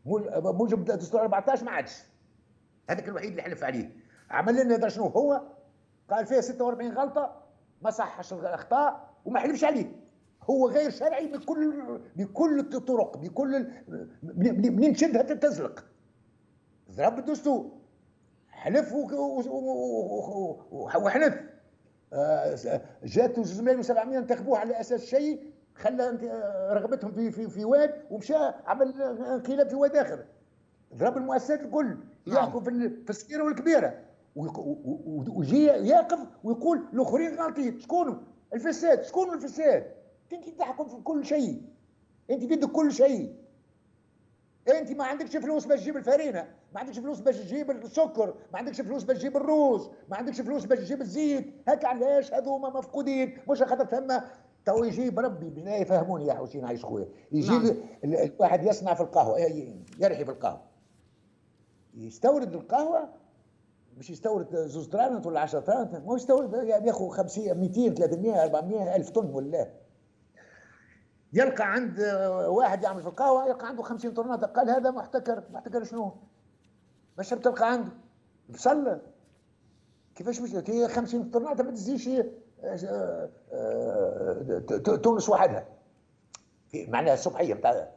موجب دستور 14 ما عادش، هذاك الوحيد اللي حلف عليه. عمل لنا هذا شنو هو؟ قال فيه 46 غلطه، ما صحش الاخطاء وما حلفش عليه. هو غير شرعي بكل الطرق، منين تشدها تزلق. ضرب الدستور، حلف وحلف. جات 2700 انتخبوه على اساس شيء خلى رغبتهم في واد، ومشى عمل انقلاب في واد اخر. ضرب المؤسسات الكل، يحكم في الصغيره والكبيره، ويجي يقف ويقول الاخرين غلطين. شكون الفساد؟ شكون الفساد؟ انت تحكم في كل شيء، انت بيدك كل شيء. انت ما عندكش فلوس باش تجيب الفرينه، ما عندكش فلوس باش تجيب السكر، ما عندكش فلوس باش تجيب الروز، ما عندكش فلوس باش تجيب الزيت. هكا علاش هذوما مفقودين؟ مش خاطر ثم تو يجي بربي بنا يفهموني يا حسين عايش خويا. يجي نعم. الواحد يصنع في القهوه، يرحي في القهوه، يستورد القهوه، مش يستورد زوز طرانت ولا 10 طرانت، مو يستورد ياخذ 50 200 300 400 1000 طن ولا. يلقى عند واحد يعمل في القهوه يلقى عنده 50 طرنات، قال هذا محتكر شنو؟ باش تلقى عنده بصل كيفاش مش هي 50 طرنات ما تزيدش تونس وحدها معناها الصبحيه بتاع.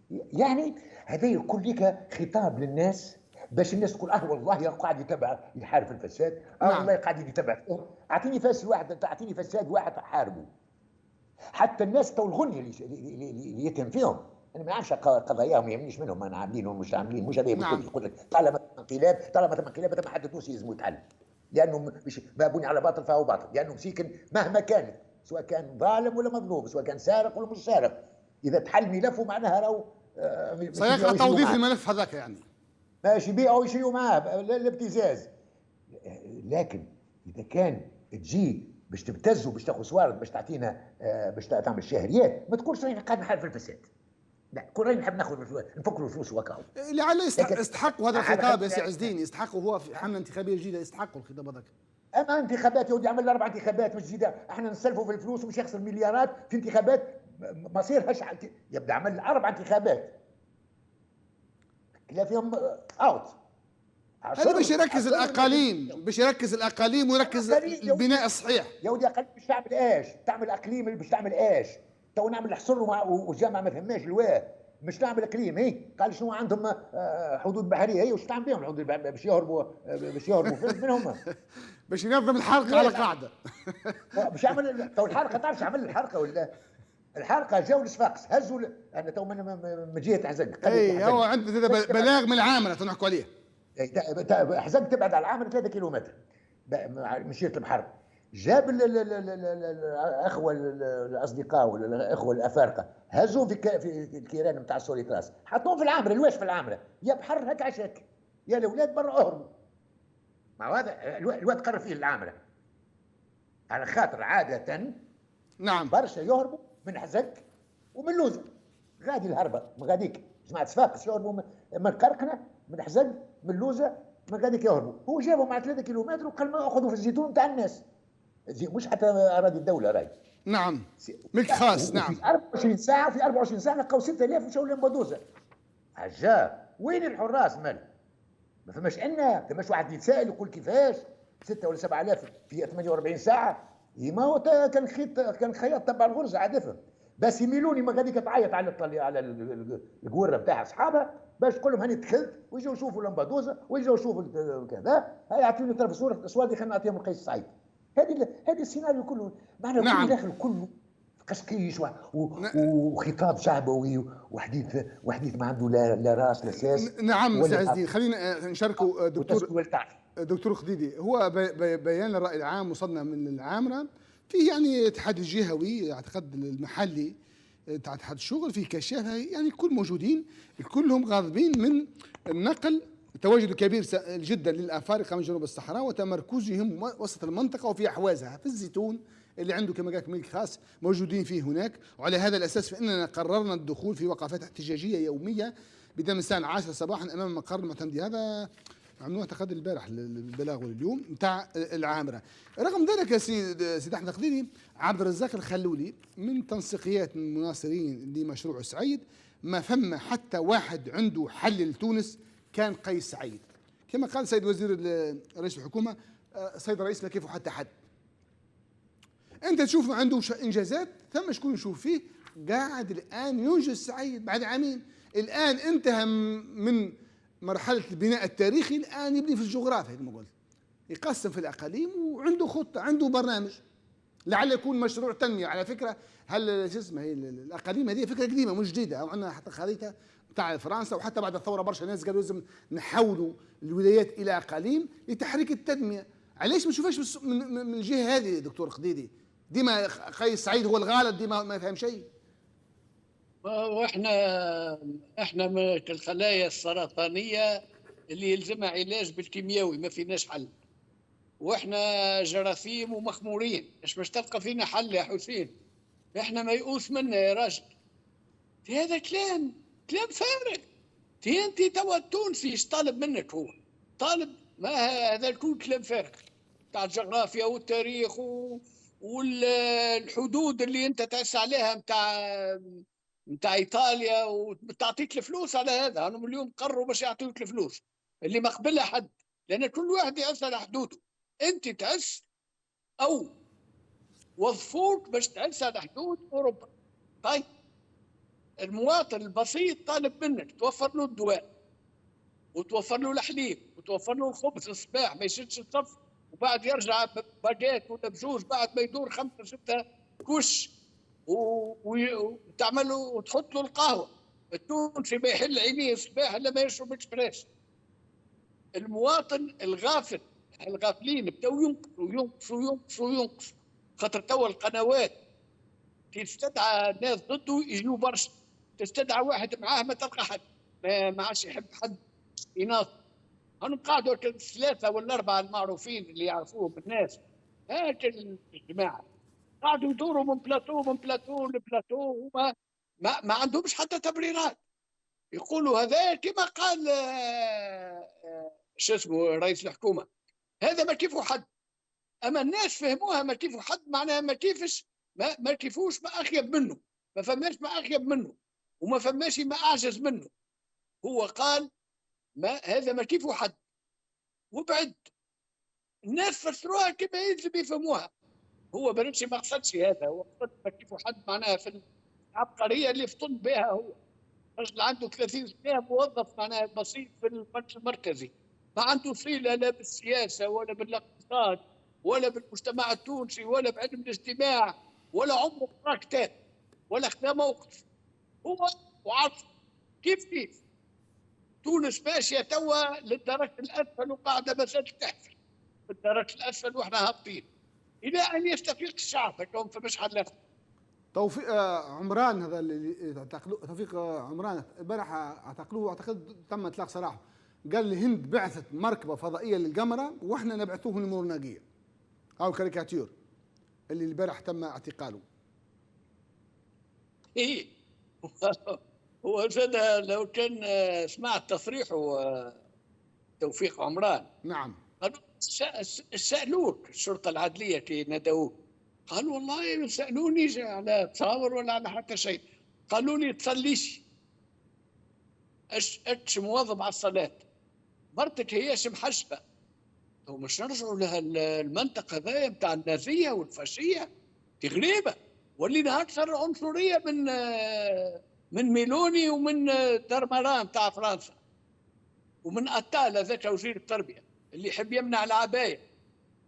يعني هذا يكون لك خطاب للناس باش الناس تقول والله قاعد يتبع يحارب في الفساد، والله قاعد يتبع. اعطيني فاسد واحد، اعطيني فساد واحد حاربه. حتى الناس تو الغنية اللي يتم فيهم، انا ما نعرفش قضاياهم، ما يهمنيش منهم انا عاملين ومش عاملين، مش هذا نعم. يقول لك طالما تم انقلاب ما حد تونسي يلزم يتعلم، لانه مش ما بني على باطل فهو باطل، لانه مسيكن مهما كانت، سواء كان ظالم ولا مظلوم، سواء كان سارق ولا مش سارق، اذا تحل ملفه معناها راهو سيقع توظيف الملف هذاك، يعني ماشي يبيعوا ويشيلوا معاه الابتزاز. لكن اذا كان تجي باش تبتزوا باش تاخذ صوارد باش تعطينا باش تعمل شهريات، ما تكونش راهي قاعد نحارب في الفساد، لا كون راهي نحب ناخذ نفكروا الفلوس وكاو. لعل يستحقوا هذا الخطاب يا سي عز الدين، يستحقوا، هو في حمله انتخابيه جديده يستحقوا الخطاب هذاك. اما انتخابات يا ودي عمل 4 انتخابات مش جديده، احنا نسلفوا في الفلوس ومش يخسر مليارات في انتخابات مصيرهاش، يبدا عمل 4 انتخابات لا فيهم اوت. هذا باش يركز الاقاليم، ويركز البناء الصحيح. يا ودي اقاليم باش تعمل ايش؟ تعمل اقليم باش تعمل ايش؟ تو نعمل حصر والجامعه ما فهمناش الواه، مش نعمل اقليم. هي قال شنو عندهم حدود بحريه، هي وش تعمل بهم الحدود باش يهربوا فين هم؟ باش ينظم الحرق على قاعده. باش يعمل تو الحرقه، تعرف عمل الحرقه ولا؟ الحرقه جاوا لصفاقس هزوا انا تو من جهه حزق. اي هو عنده بلاغ من العامله تنحكوا عليه. حزق تبعد على العامله 3 كيلومتر مشيت البحر. جاب الاخوه الاصدقاء ولا الاخوه الافارقه هزوهم في الكيران نتاع السوليتراس، حطوهم في العامره. الواش في العامره يا بحر هكا عشاك، يا الاولاد برا اهربوا. مع هذا الواد قرر فيه العامره على خاطر عاده نعم برشا يهربوا من حزق ومن لوزه. غادي الهربه من غاديك جماعه صفاقس يهربوا من قرقنه من حزق من لوزه من غاديك يهربوا. هو جابهم على 3 كيلومتر وقال ما اخذوا في الزيتون نتاع الناس، مش حتى اراضي الدوله راي. نعم ملك خاص. نعم في 24 ساعه في 24 ساعه لقاو 6000 مشاو لمبادوزه. عجاب وين الحراس مال؟ ما فماش عندنا، فماش واحد يتسائل يقول كيفاش 6 ولا 7000 في 48 ساعه؟ ما هو كان خياط تبع الغرزه عاد. بس يميلوني ما غاديك تعيط على القوره بتاع اصحابها باش تقول لهم هاني دخلت، ويجوا يشوفوا لمبادوزه ويجوا يشوفوا كذا. هاي يعطيوني طرف صوره خلينا نعطيهم القيس سعيد. هذا السيناريو كله معنا. نعم. داخل كله قشقيش وخطاب شعبوي وحديث ما عنده لا راس لا ساس. نعم سي عز الدين، خلينا نشاركوا دكتور دكتور خديدي، هو بيان الرأي العام وصلنا من العامرة فيه يعني اتحاد الجهوي، اعتقد المحلي تاع اتحاد الشغل، فيه كشافة، يعني كل موجودين كلهم غاضبين من النقل، تواجد كبير جدا للأفارقة من جنوب الصحراء وتمركزهم وسط المنطقة وفي أحوازها في الزيتون اللي عنده كما قالك ملك خاص موجودين فيه هناك. وعلى هذا الأساس فإننا قررنا الدخول في وقفات احتجاجية يومية بدءا من الساعة 10 صباحا أمام مقر المعتمدي. هذا عملوه اعتقد البارح البلاغ اليوم نتاع العامره. رغم ذلك يا سيد احمد خديدي، عبد الرزاق الخلولي من تنسيقيات المناصرين لمشروع سعيد ما فما حتى واحد عنده حل لتونس كان قيس سعيد. كما قال سيد وزير رئيس الحكومه، سيد الرئيس ما كيفه حتى حد. انت تشوف عنده انجازات، ثم شكون نشوف فيه قاعد الان ينجز سعيد بعد عامين. الان انتهى من مرحلة البناء التاريخي، الآن يبني في الجغرافيا كما قلت، يقسم في الأقاليم وعنده خطة، عنده برنامج لعل يكون مشروع تنمية. على فكرة هل شو اسمه، هي الأقاليم هذه فكرة قديمة مش جديدة، أو عندنا حتى خريطة بتاع فرنسا، وحتى بعد الثورة برشا ناس قالوا لازم نحولوا الولايات إلى أقاليم لتحريك التنمية. علاش ما نشوفهاش من الجهة هذه دكتور خديدي؟ ديما قيس سعيد هو الغالط، ديما ما يفهم شيء. احنا من الخلايا السرطانيه اللي يلزمها علاج بالكيمياوي، ما فيناش حل. واحنا جراثيم ومخمورين، مش تلقى فينا حل يا حسين. احنا ميؤوس منا يا راجل. هذا كلام فارغ. انت توا التونسي ايش طالب منك؟ هو طالب ما هذا الكل كلام فارغ تاع الجغرافيا والتاريخ والحدود اللي انت تأسس عليها متاع ايطاليا، وتعطيك الفلوس على هذا. انا اليوم قرروا باش يعطيوك الفلوس اللي ما قبلها حد، لان كل واحد يأس على حدوده. انت تأس او وظفوك باش تأس على حدود اوروبا. طيب المواطن البسيط طالب منك توفر له الدواء وتوفر له الحليب وتوفر له الخبز الصباح، ما يشدش الصف وبعد يرجع باجيت ولا بجوج بعد ما يدور 5 6 كش، وتعمل له وتحط له القهوه. التونسي ما يحل عينيه الصباح الا ما يشرب اكسبريس. المواطن الغافل، الغافلين بداوا ينقصوا خاطر توا القنوات تستدعى ناس ضده يجيو برشا، تستدعى واحد معاه ما تلقى حد، ما عادش يحب حد يناصر. هم قاعدوا الثلاثه ولا الاربعه المعروفين اللي يعرفوهم الناس، هاك الجماعه قاعدوا يدوروا من بلاتو لبلاتو، وما ما عندهمش حتى تبريرات. يقولوا هذا كما قال شو اسمه رئيس الحكومه، هذا ما كيفه حد. اما الناس فهموها ما كيفه حد، معناها ما كيفش ما كيفوش ما اخيب منه، ما فماش ما اخيب منه وما فماش ما اعجز منه. هو قال ما هذا ما كيفه حد، وبعد الناس فسروها كما يلزم يفهموها. هو برنسي ما قصدش هذا، هو قصد ما كيفه حد معناها في العبقريه اللي فطن بها. هو رجل عنده 30 سنه موظف معناها بسيط في البنك المركزي، ما عنده صله لا بالسياسه ولا بالاقتصاد ولا بالمجتمع التونسي ولا بعلم الاجتماع، ولا عمره قرا كتاب ولا خدا موقف. هو وعرف كيف تونس ماشيه توا للدرك الاسفل وقاعده ما زالت تحفل في الدرك الاسفل واحنا هابطين الى ان يستفيق الشعب. اليوم فمش حل آخر. توفيق عمران هذا اللي اعتقلوه، توفيق عمران البارح اعتقلوه، اعتقد تم اطلاق سراحه. قال الهند بعثت مركبه فضائيه للقمره واحنا نبعثوه للمورناقيه. او كاريكاتير اللي البارح تم اعتقاله. ايه هو زاد لو كان سمعت تصريحه توفيق عمران. نعم. قالوا سألوك الشرطة العدلية كي ندوك، قال والله سألوني على تصاور ولا على حتى شيء. قالوا لي تصليش اش مواظب على الصلاة، مرتك هيش محجبة. ومش نرجعوا لها المنطقة هذايا بتاع النازية والفاشية في غريبة، ولينا أكثر عنصرية من ميلوني ومن درمران بتاع فرنسا ومن أتال ذاك وزير التربية اللي يحب يمنع العباية.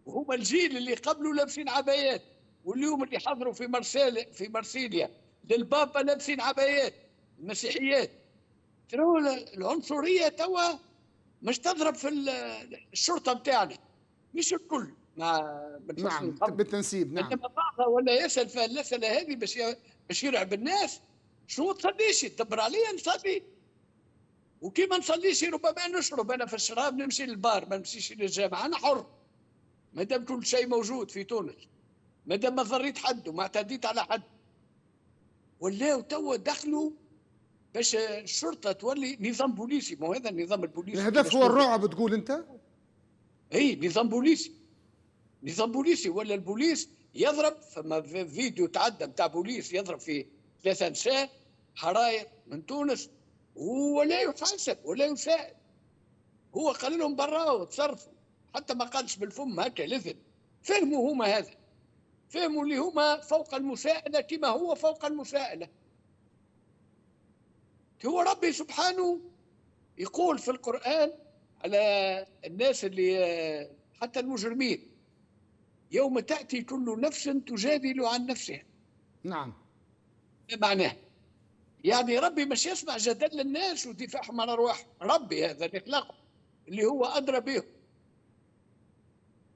وهم الجيل اللي قبلوا لابسين عبايات، واليوم اللي حضروا في مرسيليا للبابا لابسين عبايات المسيحيات. ترى العنصرية توا مش تضرب في الشرطه بتاعنا، مش الكل نعم بالتنسيب. نعم انما بعضها ولا يسال في الاسئله هذه باش يرعب الناس. شو تصليش تدبر عليا نصلي، وكي ما نصليش ربما نشرب انا في الشراب، نمشي للبار ما نمشيش للجامعه، انا حر ما دام كل شيء موجود في تونس، ما دام ما ضريت حد وما اعتديت على حد. ولاو توا دخلوا باش الشرطه تولي نظام بوليسي. ما هذا النظام البوليسي الهدف هو الرعب تقول انت؟ اي نظام بوليسي، نظام بوليسي. ولا البوليس يضرب، فما فيديو تعدى بتاع بوليس يضرب في 3 نساء حراير من تونس ولا يحاسب ولا يساعد. هو قال لهم برا وتصرفوا، حتى ما قالش بالفم هكا لذن. فهموا هما هذا، فهموا اللي هما فوق المساءلة كما هو فوق المساءلة. هو ربي سبحانه يقول في القرآن على الناس اللي حتى المجرمين: يوم تأتي كل نفس تجادل عن نفسها. نعم. معناه يعني ربي مش يسمع جدل الناس ودفاعهم عن أرواح. ربي هذا اللي خلقه اللي هو أدرى بهم.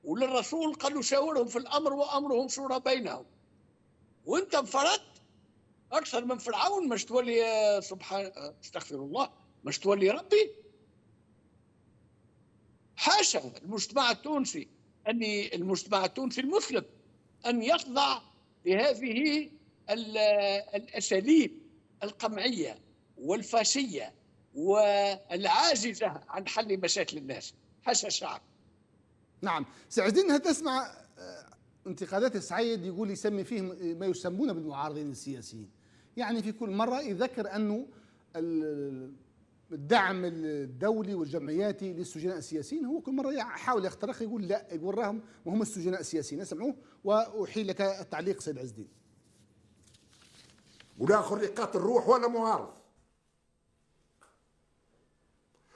وللرسول قال له شاورهم في الأمر وأمرهم شورى بينهم. وانت انفردت أكثر من فرعون، مش تولي سبحان استغفر الله، مش تولي ربي. حاشا المجتمع التونسي المجتمع التونسي المسلم أن يخضع لهذه الأساليب القمعية والفاشية والعاجزة عن حل مشاكل الناس. حاشا الشعب. نعم. سي عز الدين، هل تسمع انتقادات السعيد يقول يسمي فيه ما يسمونه بالمعارضين السياسيين؟ يعني في كل مرة يذكر أنه الدعم الدولي والجمعياتي للسجناء السياسيين، هو كل مرة يحاول يخترق يقول لا، يقول راهم وهم السجناء السياسيين. اسمعوه وأحيل لك التعليق سيد عز الدين. والاخر يقاتل روح ولا معارض،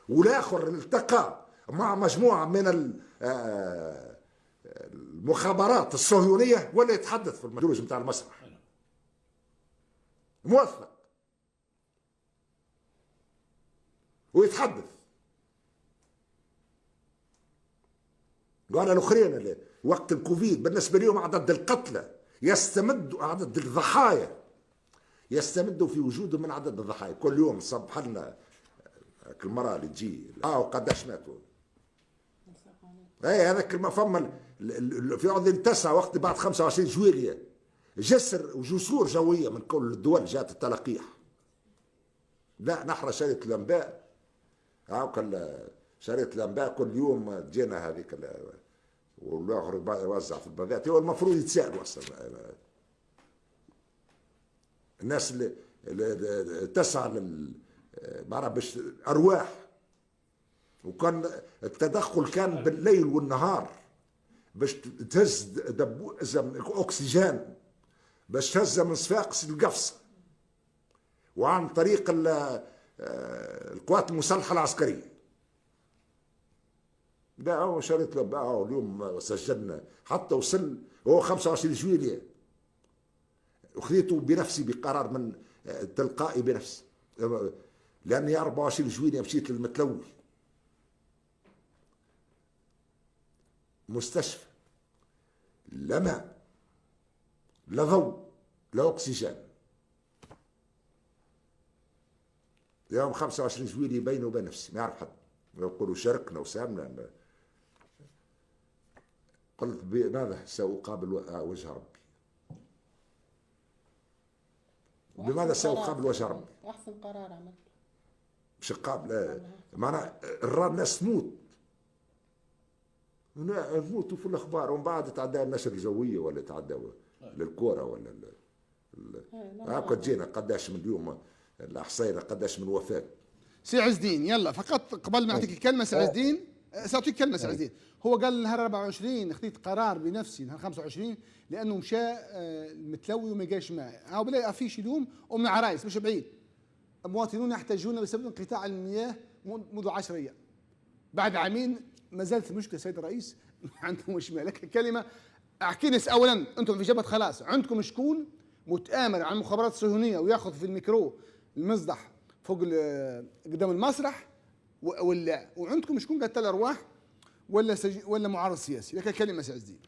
والاخر التقى مع مجموعه من المخابرات الصهيونيه ولا يتحدث في المجلس نتاع المسرح موثق ويتحدث. قال الاخرين اللي وقت الكوفيد بالنسبه لهم عدد القتلى يستمدوا عدد الضحايا يستمدوا في وجودهم من عدد الضحايا. كل يوم صبح لنا كل مرة اللي تجي وقداش ماتوا. اي هذاك ما فما في عوض التسعة وقت بعد 25 جويلية جسر وجسور جوية من كل الدول جات التلقيح. لا نحن شريط الانباء شريط الانباء كل يوم تجينا هذيك والاخر يوزع في البذات. هو المفروض يتساءلوا اصلا الناس اللي تسعى معناها باش ارواح. وكان التدخل كان بالليل والنهار باش تهز دبوزه من اكسجين باش تهز من صفاقس القفص، وعن طريق القوات المسلحه العسكريه. لا هو شريط له اليوم سجلنا حتى وصل هو 25 جويلية وخذيته بنفسي بقرار من تلقائي بنفسي، لاني 24 جويلية مشيت للمتلوي مستشفى، لا ماء لا ضوء لا اكسجين. يوم 25 جويلية بيني وبين نفسي ما يعرف حد، يقولوا شاركنا وساهمنا. قلت بماذا سأقابل وجه ربي؟ بماذا سأقابل وجه ربي؟ أحسن قرار عملته. مش قابل معناها الناس تموت نموتوا في الأخبار ومن بعد تعدى النشر الجوية ولا تعدى للكورة ولا هاكا تجينا قداش من اليوم الأحصائية قداش من وفاة. سي عز الدين يلا فقط قبل ما أعطيك الكلمة سي عز الدين سأعطيك كلمة سي عز الدين. هو قال نهار 24 خذيت قرار بنفسي نهار 25 لأنه مشى المتلوي وما جاش معي. هاو بلا أفيش اليوم ومن عرايس مش بعيد مواطنون يحتاجون بسبب انقطاع المياه منذ 10 أيام. بعد عامين ما زالت المشكلة سيد الرئيس عندكم مش مالك الكلمة. أحكي لي أولا أنتم في جبهة خلاص عندكم شكون متآمر على المخابرات الصهيونية وياخذ في الميكرو المصدح فوق قدام المسرح وعندكم شكون قتل ارواح ولا معارض سياسي؟ لك كلمه سي عز الدين.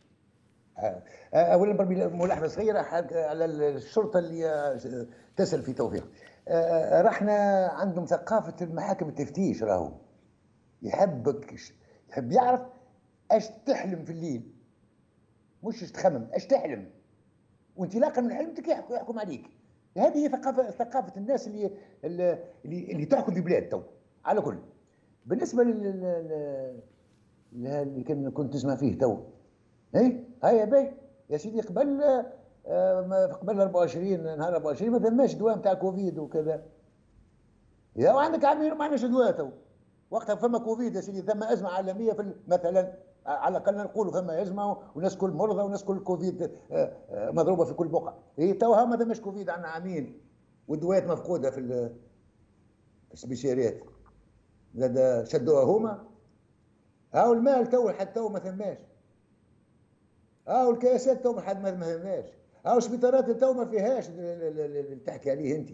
اولا بربي ملاحظه صغيره على الشرطه اللي تسال في توفيق. رحنا عندهم ثقافه المحاكم التفتيش، راهو يحب يعرف اش تحلم في الليل، مش اش تخمم، اش تحلم، وانطلاقا من حلمتك يحكم عليك. هذه هي ثقافه الناس اللي تحكم في بلاد تو. على كل بالنسبه اللي كنت تسمع فيه تو، هيا باهي يا سيدي. قبل 24 نهار 24 ما ثماش دواء نتاع كوفيد وكذا. يا وعندك عامين ما عندناش دواء تو. وقتها فما كوفيد يا سيدي، ثم ازمه عالميه في مثلا، على الاقل نقولوا فما ازمه والناس كل مرضى والناس كل كوفيد مضروبه في كل بقعه. توها ما ثماش كوفيد عندنا عامين، والدوايات مفقوده في السبيشيريات. زاد شدوها هما. هاو المال تو حتى تو ما ثماش. والكاسات تو حد ما ثماش. السبيطارات تو ما فيهاش اللي تحكي عليه انت.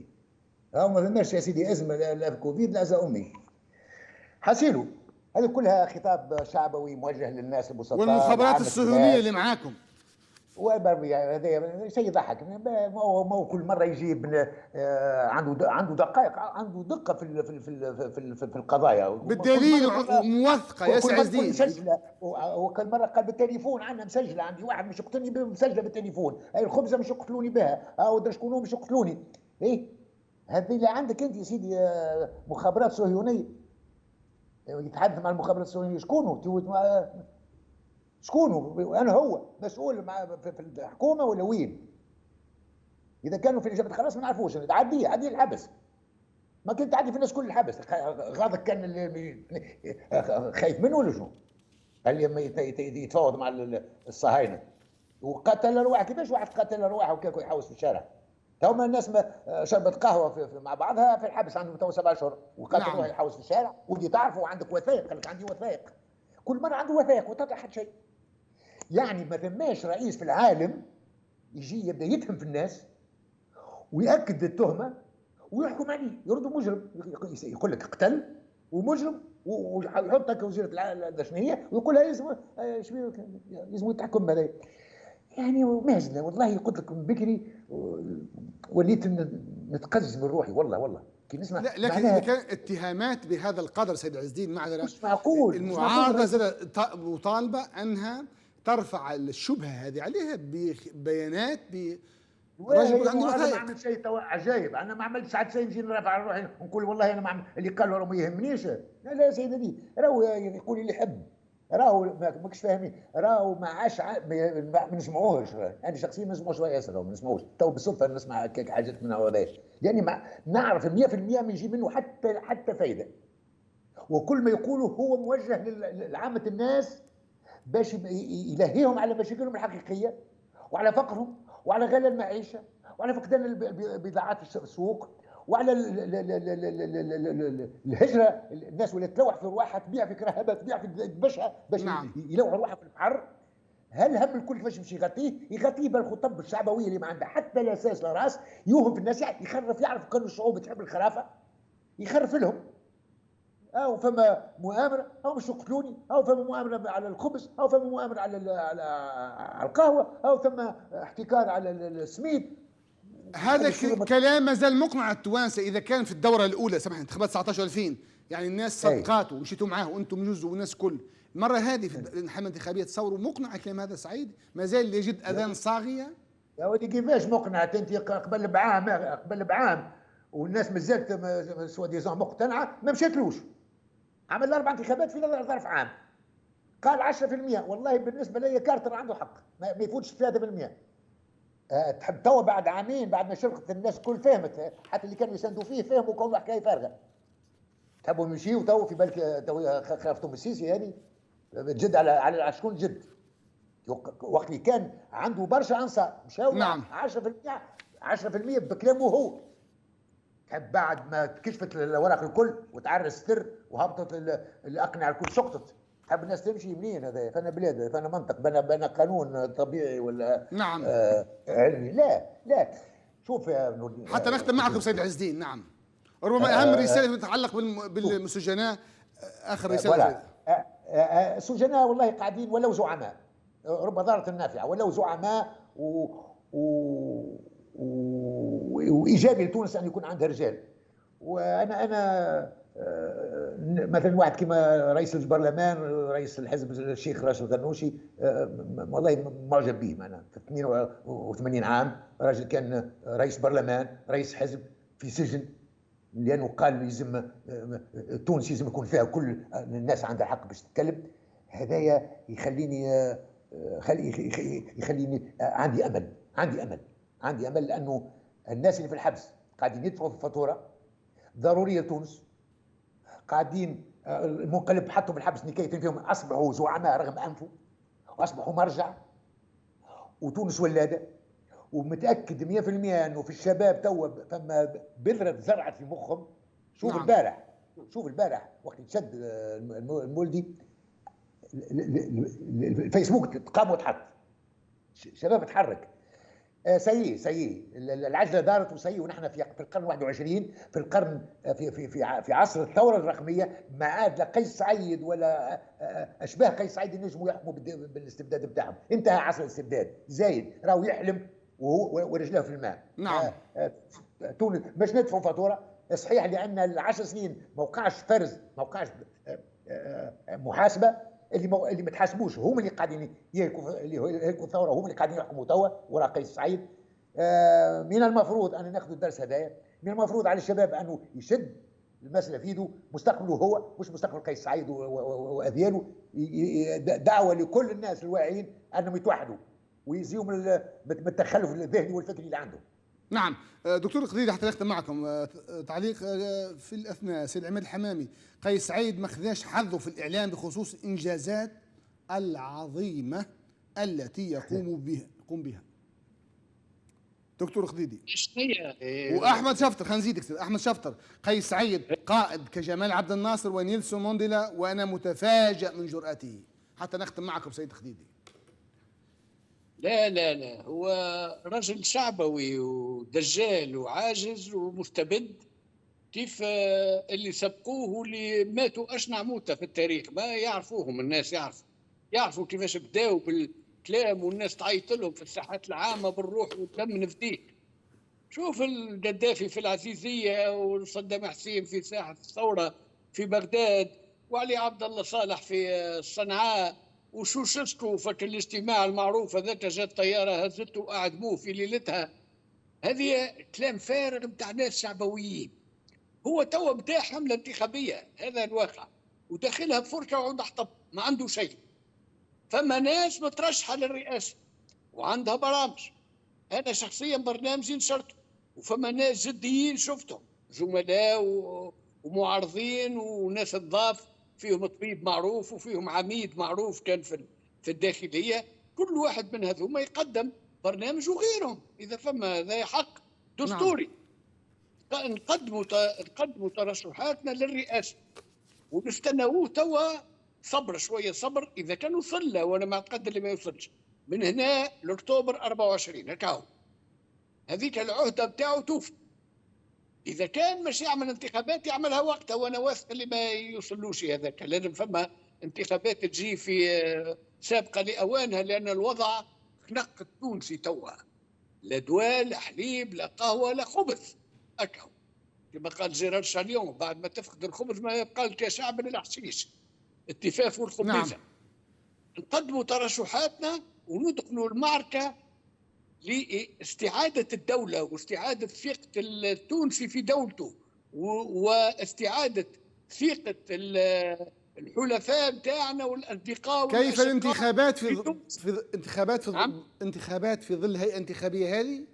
ما ثماش يا سيدي ازمه لا في كوفيد لا زا امي. حسيلو هذه كلها خطاب شعبوي موجه للناس البسطاء والمخابرات الصهيونيه اللي معاكم. هذا شيء يضحك. ما كل مره يجيب عنده دقائق، عنده دقه في القضايا بالدليل وموثقه يا سي عز الدين. مسجله، وكل مره قال بالتليفون عندنا مسجله، عندي واحد مش يقتلني مسجله بالتليفون، الخبزه مش يقتلوني بها، ودرا شكون مش يقتلوني. هذه اللي عندك انت يا سيدي مخابرات صهيونيه. يتحدث مع المخابرات الصهيونيه شكونه؟ انا هو مسؤول في الحكومه ولا وين؟ اذا كانوا في الجبهه خلاص ما نعرفوش، عادي الحبس. ما كنت تعدي في الناس كل الحبس. غاضك كان اللي خايف منه ولا شنو؟ اللي يتفاوض مع الصهاينه وقتل ارواح. كيفاش واحد قتل ارواح وكاكو يحوس في الشارع؟ توما الناس ما شربت قهوه مع بعضها في الحبس عندهم تو 7 اشهر، وقتل روح يحوس في الشارع. ودي تعرفوا عندك وثائق، قال لك عندي وثائق. كل مره عنده وثائق وتطلع حد شيء. يعني ما ثماش رئيس في العالم يجي يبدا يتهم في الناس ويأكد التهمه ويحكم عليه، يرد مجرم، يقول لك قتل ومجرم، ويحطك وزيره الداخليه ويقول لها لازم يتحكم هذا. يعني مهزله والله. قلت لك من بكري وليت نتقزز من روحي والله كي نسمع. لا لكن اذا كان اتهامات بهذا القدر سيد عز الدين معذره مش معقول. المعارضه زادت مطالبه انها ترفع الشبهه هذه عليها ببيانات رجل يقول عنده وثائق. ما عملت شيء عجايب. انا ما عملت ساعات شيء نجي نرفع على روحي ونقول والله انا ما عمل اللي قالوا ما يهمنيش. لا يا سيدي، راهو يقول اللي يحب، راهو ماكش فاهمين، راهو ما عادش ما نسمعوهش. انا شخصيا ما نسمعوش ياسر، ما نسمعوش تو بالصدفه نسمع حاجات من هذا، يعني ما نعرف 100% ما يجي منه حتى فايده. وكل ما يقوله هو موجه لعامه الناس باش يلهيهم على مشاكلهم الحقيقيه وعلى فقرهم وعلى غلاء المعيشه وعلى فقدان البضاعات في السوق وعلى الهجره. الناس ولات تلوح في رواحها، تبيع في كرهبه، تبيع في دبشها باش يلوحوا رواحها في البحر. هل هم الكل كيفاش باش يغطيه بالخطب الشعبويه اللي ما عندها حتى لا اساس لا راس، يوهم في الناس، يخرف، يعرف كانوا الشعوب تحب الخرافه يخرف لهم. فما مؤامره، مش يقتلوني، فما مؤامره على الخبز، فما مؤامره على القهوه، ثم احتكار على السميد. هذا كلام ما زال مقنع التوانسه. اذا كان في الدوره الاولى سمح انتخابات 19 يعني الناس صدقات ومشيتوا معاه وانتم جزء والناس كل المره هذه في الحمله الانتخابيه تصوروا مقنع الكلام هذا سعيد؟ ما زال يجد اذان صاغيه. يا ودي كيفاش مقنعت انت؟ قبل بعام والناس مازالت سوا ديزون مقتنعه، ما مشاتلوش. عمل 4 انتخابات في ظرف عام، قال 10%. والله بالنسبه لي كارتر عنده حق، ما يفوتش 3%. تحب توا بعد عامين بعد ما شرقت الناس كل فهمت، حتى اللي كانوا يساندوا فيه فهموا كونه حكايه فارغه. تحبوا يمشيوا تو في بالك تو خافتوا من السيسي هذه جد على شكون جد؟ وقت اللي كان عنده برشا انصار مشاو 10% بكلامه هو. تحب بعد ما كشفت الورق الكل وتعرس السر وهبطت الاقنعه الكل سقطت، تحب الناس تمشي منين؟ هذا فانا بلاد، فانا منطق، بنا قانون طبيعي ولا نعم علمي؟ لا شوف يا نور، حتى نختم معكم سيد عز الدين. نعم، ربما اهم رساله تتعلق بالمسجناء اخر رساله فوالا. السجناء والله قاعدين ولو زعماء، رب ضارة نافعة، ولو زعماء وايجابي لتونس ان يكون عندها رجال. وانا مثلا واحد كما رئيس البرلمان، رئيس الحزب الشيخ راشد الغنوشي، والله معجب به. معنا في 82 عام راجل كان رئيس برلمان، رئيس حزب، في سجن لانه قال لازم تونس لازم يكون فيها كل الناس عندها حق باش تتكلم. هذايا يخليني عندي امل لانه الناس اللي في الحبس قاعدين يدفعوا في الفاتوره ضروريه. تونس قاعدين المنقلب حطوا في الحبس نكايتين فيهم اصبحوا زعماء رغم انفه، واصبحوا مرجع، وتونس ولاده. ومتاكد 100% انه في الشباب توا فما بذره زرعت في مخهم. شوف نعم. البارح وقت يتشد المولدي الفيسبوك قام وتحط، شباب تحرك. سيء العجله دارت وسيء. ونحن في القرن 21، في القرن في عصر الثوره الرقميه، ما عاد لا قيس سعيد ولا اشباه قيس سعيد ينجموا يحكموا بالاستبداد بتاعهم. انتهى عصر الاستبداد. زايد راهو يحلم ورجله في الماء. نعم. تونس باش ندفعوا فاتوره صحيح لان العشر سنين ما وقعش فرز، ما وقعش محاسبه. اللي ما تحاسبوش هم اللي قاعدين يهلكوا الثوره، هم اللي قاعدين يحكموا توا ورا قيس سعيد. من المفروض ان ناخذ الدرس هذايا. من المفروض على الشباب انه يشد المساله في يده، مستقبله هو مش مستقبل قيس سعيد واذياله. دعوه لكل الناس الواعيين انهم يتوحدوا ويزيوا من التخلف الذهني والفكري اللي عندهم. نعم. دكتور قديدي حتى نختم معكم تعليق في الاثناء. سيد عماد الحمامي، قيس سعيد ما خذاش حظه في الاعلام بخصوص الانجازات العظيمه التي يقوم بها. دكتور قديدي واحمد شفتر، خلينا نزيدك احمد شفتر. قيس سعيد قائد كجمال عبد الناصر ونيلسون مانديلا، وانا متفاجئ من جرأته. حتى نختم معكم سيد قديدي. لا هو رجل شعبوي ودجال وعاجز ومستبد. كيف اللي سبقوه واللي ماتوا أشنع موتة في التاريخ ما يعرفوهم الناس. يعرفوا كيفاش بداوا بالكلام والناس تعيط لهم في الساحات العامة بالروح والدم نفديك. شوف القذافي في العزيزية، وصدام حسين في ساحة الثورة في بغداد، وعلي عبد الله صالح في صنعاء، وشوشسكو فك الاجتماع المعروف هذاك جات طياره هزته واعدموه في ليلتها. هذه كلام فارغ نتاع ناس شعبويين. هو توا بدا حمله انتخابيه، هذا الواقع، وداخلها بفرشه وعود حطب ما عنده شيء. فما ناس مترشحه للرئاسه وعندها برامج. انا شخصيا برنامجي نشرته، وفما ناس جديين شفتهم، زملاء ومعارضين وناس تضاف، فيهم طبيب معروف وفيهم عميد معروف كان في الداخليه. كل واحد من هذوما يقدم برنامج وغيرهم اذا فما هذا حق دستوري. نعم. نقدموا ترشحاتنا للرئاسه ونستناوه توا. صبر شويه صبر، اذا كان وصل له، وانا معتقد اللي ما يوصلش من هنا لاكتوبر 24 هكاو هذيك العهده بتاعه توفي. اذا كان مش يعمل انتخابات يعملها وقتها، وانا واثق اللي ما يوصلوش هذاك. لازم فما انتخابات تجي في سابقه لاوانها، لان الوضع خنق التونسي توا. لا دواء لا حليب لا قهوه لا خبز اكاو. كما قال جيرار شاليون، بعد ما تفقد الخبز ما يبقى لك يا شعب الا الحشيش. التفاف والخبيزه. نعم. نقدموا ترشحاتنا وندخلوا المعركه لاستعادة الدولة واستعادة ثقة التونسي في دولته واستعادة ثقة الحلفاء بتاعنا والأصدقاء. كيف الانتخابات انتخابات في ظل هيئة انتخابية هذه؟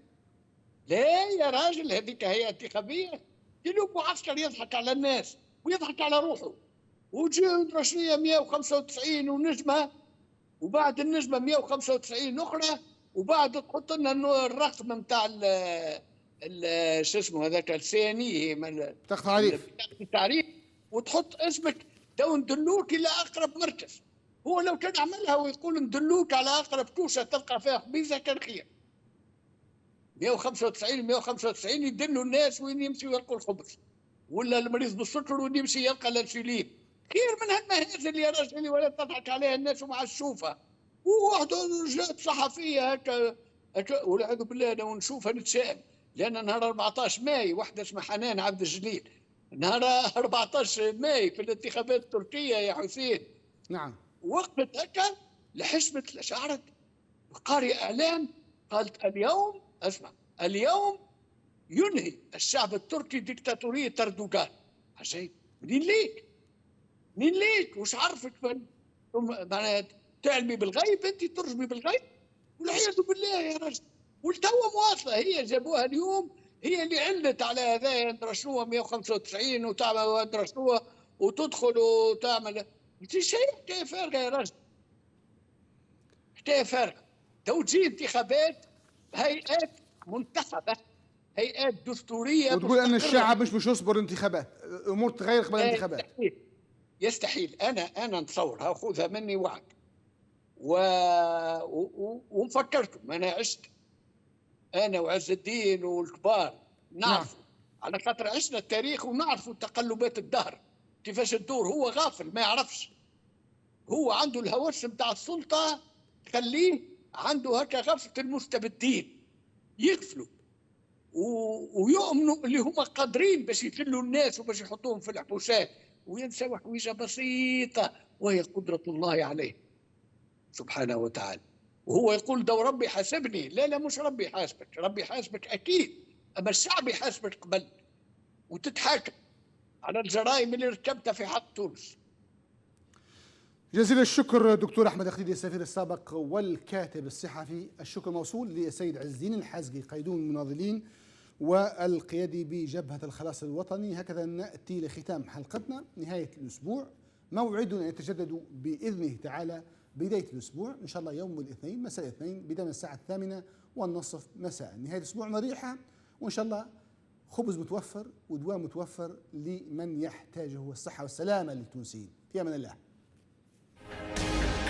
لا يا راجل، هذيك هيئة انتخابية. جنوب معسكر يضحك على الناس ويضحك على روحه. وجند رشية 195 ونجمة، وبعد النجمة 195 أخرى، وبعد تحط لنا الرقم نتاع شو اسمه هذاك السياني التعريف، وتحط اسمك تو ندلوك الى اقرب مركز. هو لو كان عملها ويقول ندلوك على اقرب كوشه تلقى فيها خبيزه كان خير. 195 يدلوا الناس وين يمشي يلقوا الخبز، ولا المريض بالسكر وين يمشي يلقى الانسولين. خير من هالمهازل يا رجلي، ولا تضحك عليها الناس ومع الشوفة. وواحدة جات صحفية هكا والعياذ بالله، أنا ونشوفها نتشائم. لأن نهار 14 ماي واحدة اسمها حنان عبد الجليل، نهار 14 ماي في الانتخابات التركية يا حسين، نعم. وقفت هكا لحشمت شعرت قارئ إعلام، قالت اليوم اسمع، اليوم ينهي الشعب التركي ديكتاتورية أردوغان. عجيب، منين ليك؟ منين ليك؟ وش عرفك معناها تعلمي بالغيب؟ انت ترجمي بالغيب؟ والعياذ بالله يا رجل. والتوا مواصله، هي جابوها اليوم، هي اللي علت على هذا ندرى شنو 195 وتعمل ندرى شنو وتدخل وتعمل. انت شيء حكايه فارغه يا رجل، حكايه فارغه. تو تجي انتخابات، هيئات منتخبه، هيئات دستوريه وتقول ان مستقرة. الشعب مش يصبر انتخابات، الامور تتغير قبل الانتخابات. يستحيل، يستحيل. انا نتصورها، خذها مني وعد ومفكركم. انا عشت، انا وعز الدين والكبار نعرفوا. نعم. على خاطر عشنا التاريخ ونعرفوا تقلبات الدهر كيفاش تدور. هو غافل ما يعرفش، هو عنده الهوس نتاع السلطه، خليه عنده هكا غفله المستبدين، يغفلوا ويؤمنوا اللي هم قادرين باش يذلوا الناس وباش يحطوهم في الحبوسات، وينسوا حويجه بسيطه وهي قدره الله عليه سبحانه وتعالى. وهو يقول دو ربي حاسبني. لا لا، مش ربي حاسبك، ربي حاسبك اكيد، اما الشعب يحاسبك قبل وتتحاكم على الجرائم اللي ارتكبتها في حق تونس. جزيل الشكر دكتور احمد خديدي السفير السابق والكاتب الصحفي. الشكر موصول للسيد عز الدين الحازقي قيدوم المناضلين والقيادي بجبهة الخلاص الوطني. هكذا نأتي لختام حلقتنا نهاية الأسبوع. موعدنا يتجدد بإذنه تعالى بداية الأسبوع إن شاء الله يوم الاثنين، مساء الاثنين، بداية الساعة 8:30 مساء. نهاية الأسبوع مريحة، وإن شاء الله خبز متوفر ودواء متوفر لمن يحتاجه، والصحة والسلامة للتونسيين. في أمان الله.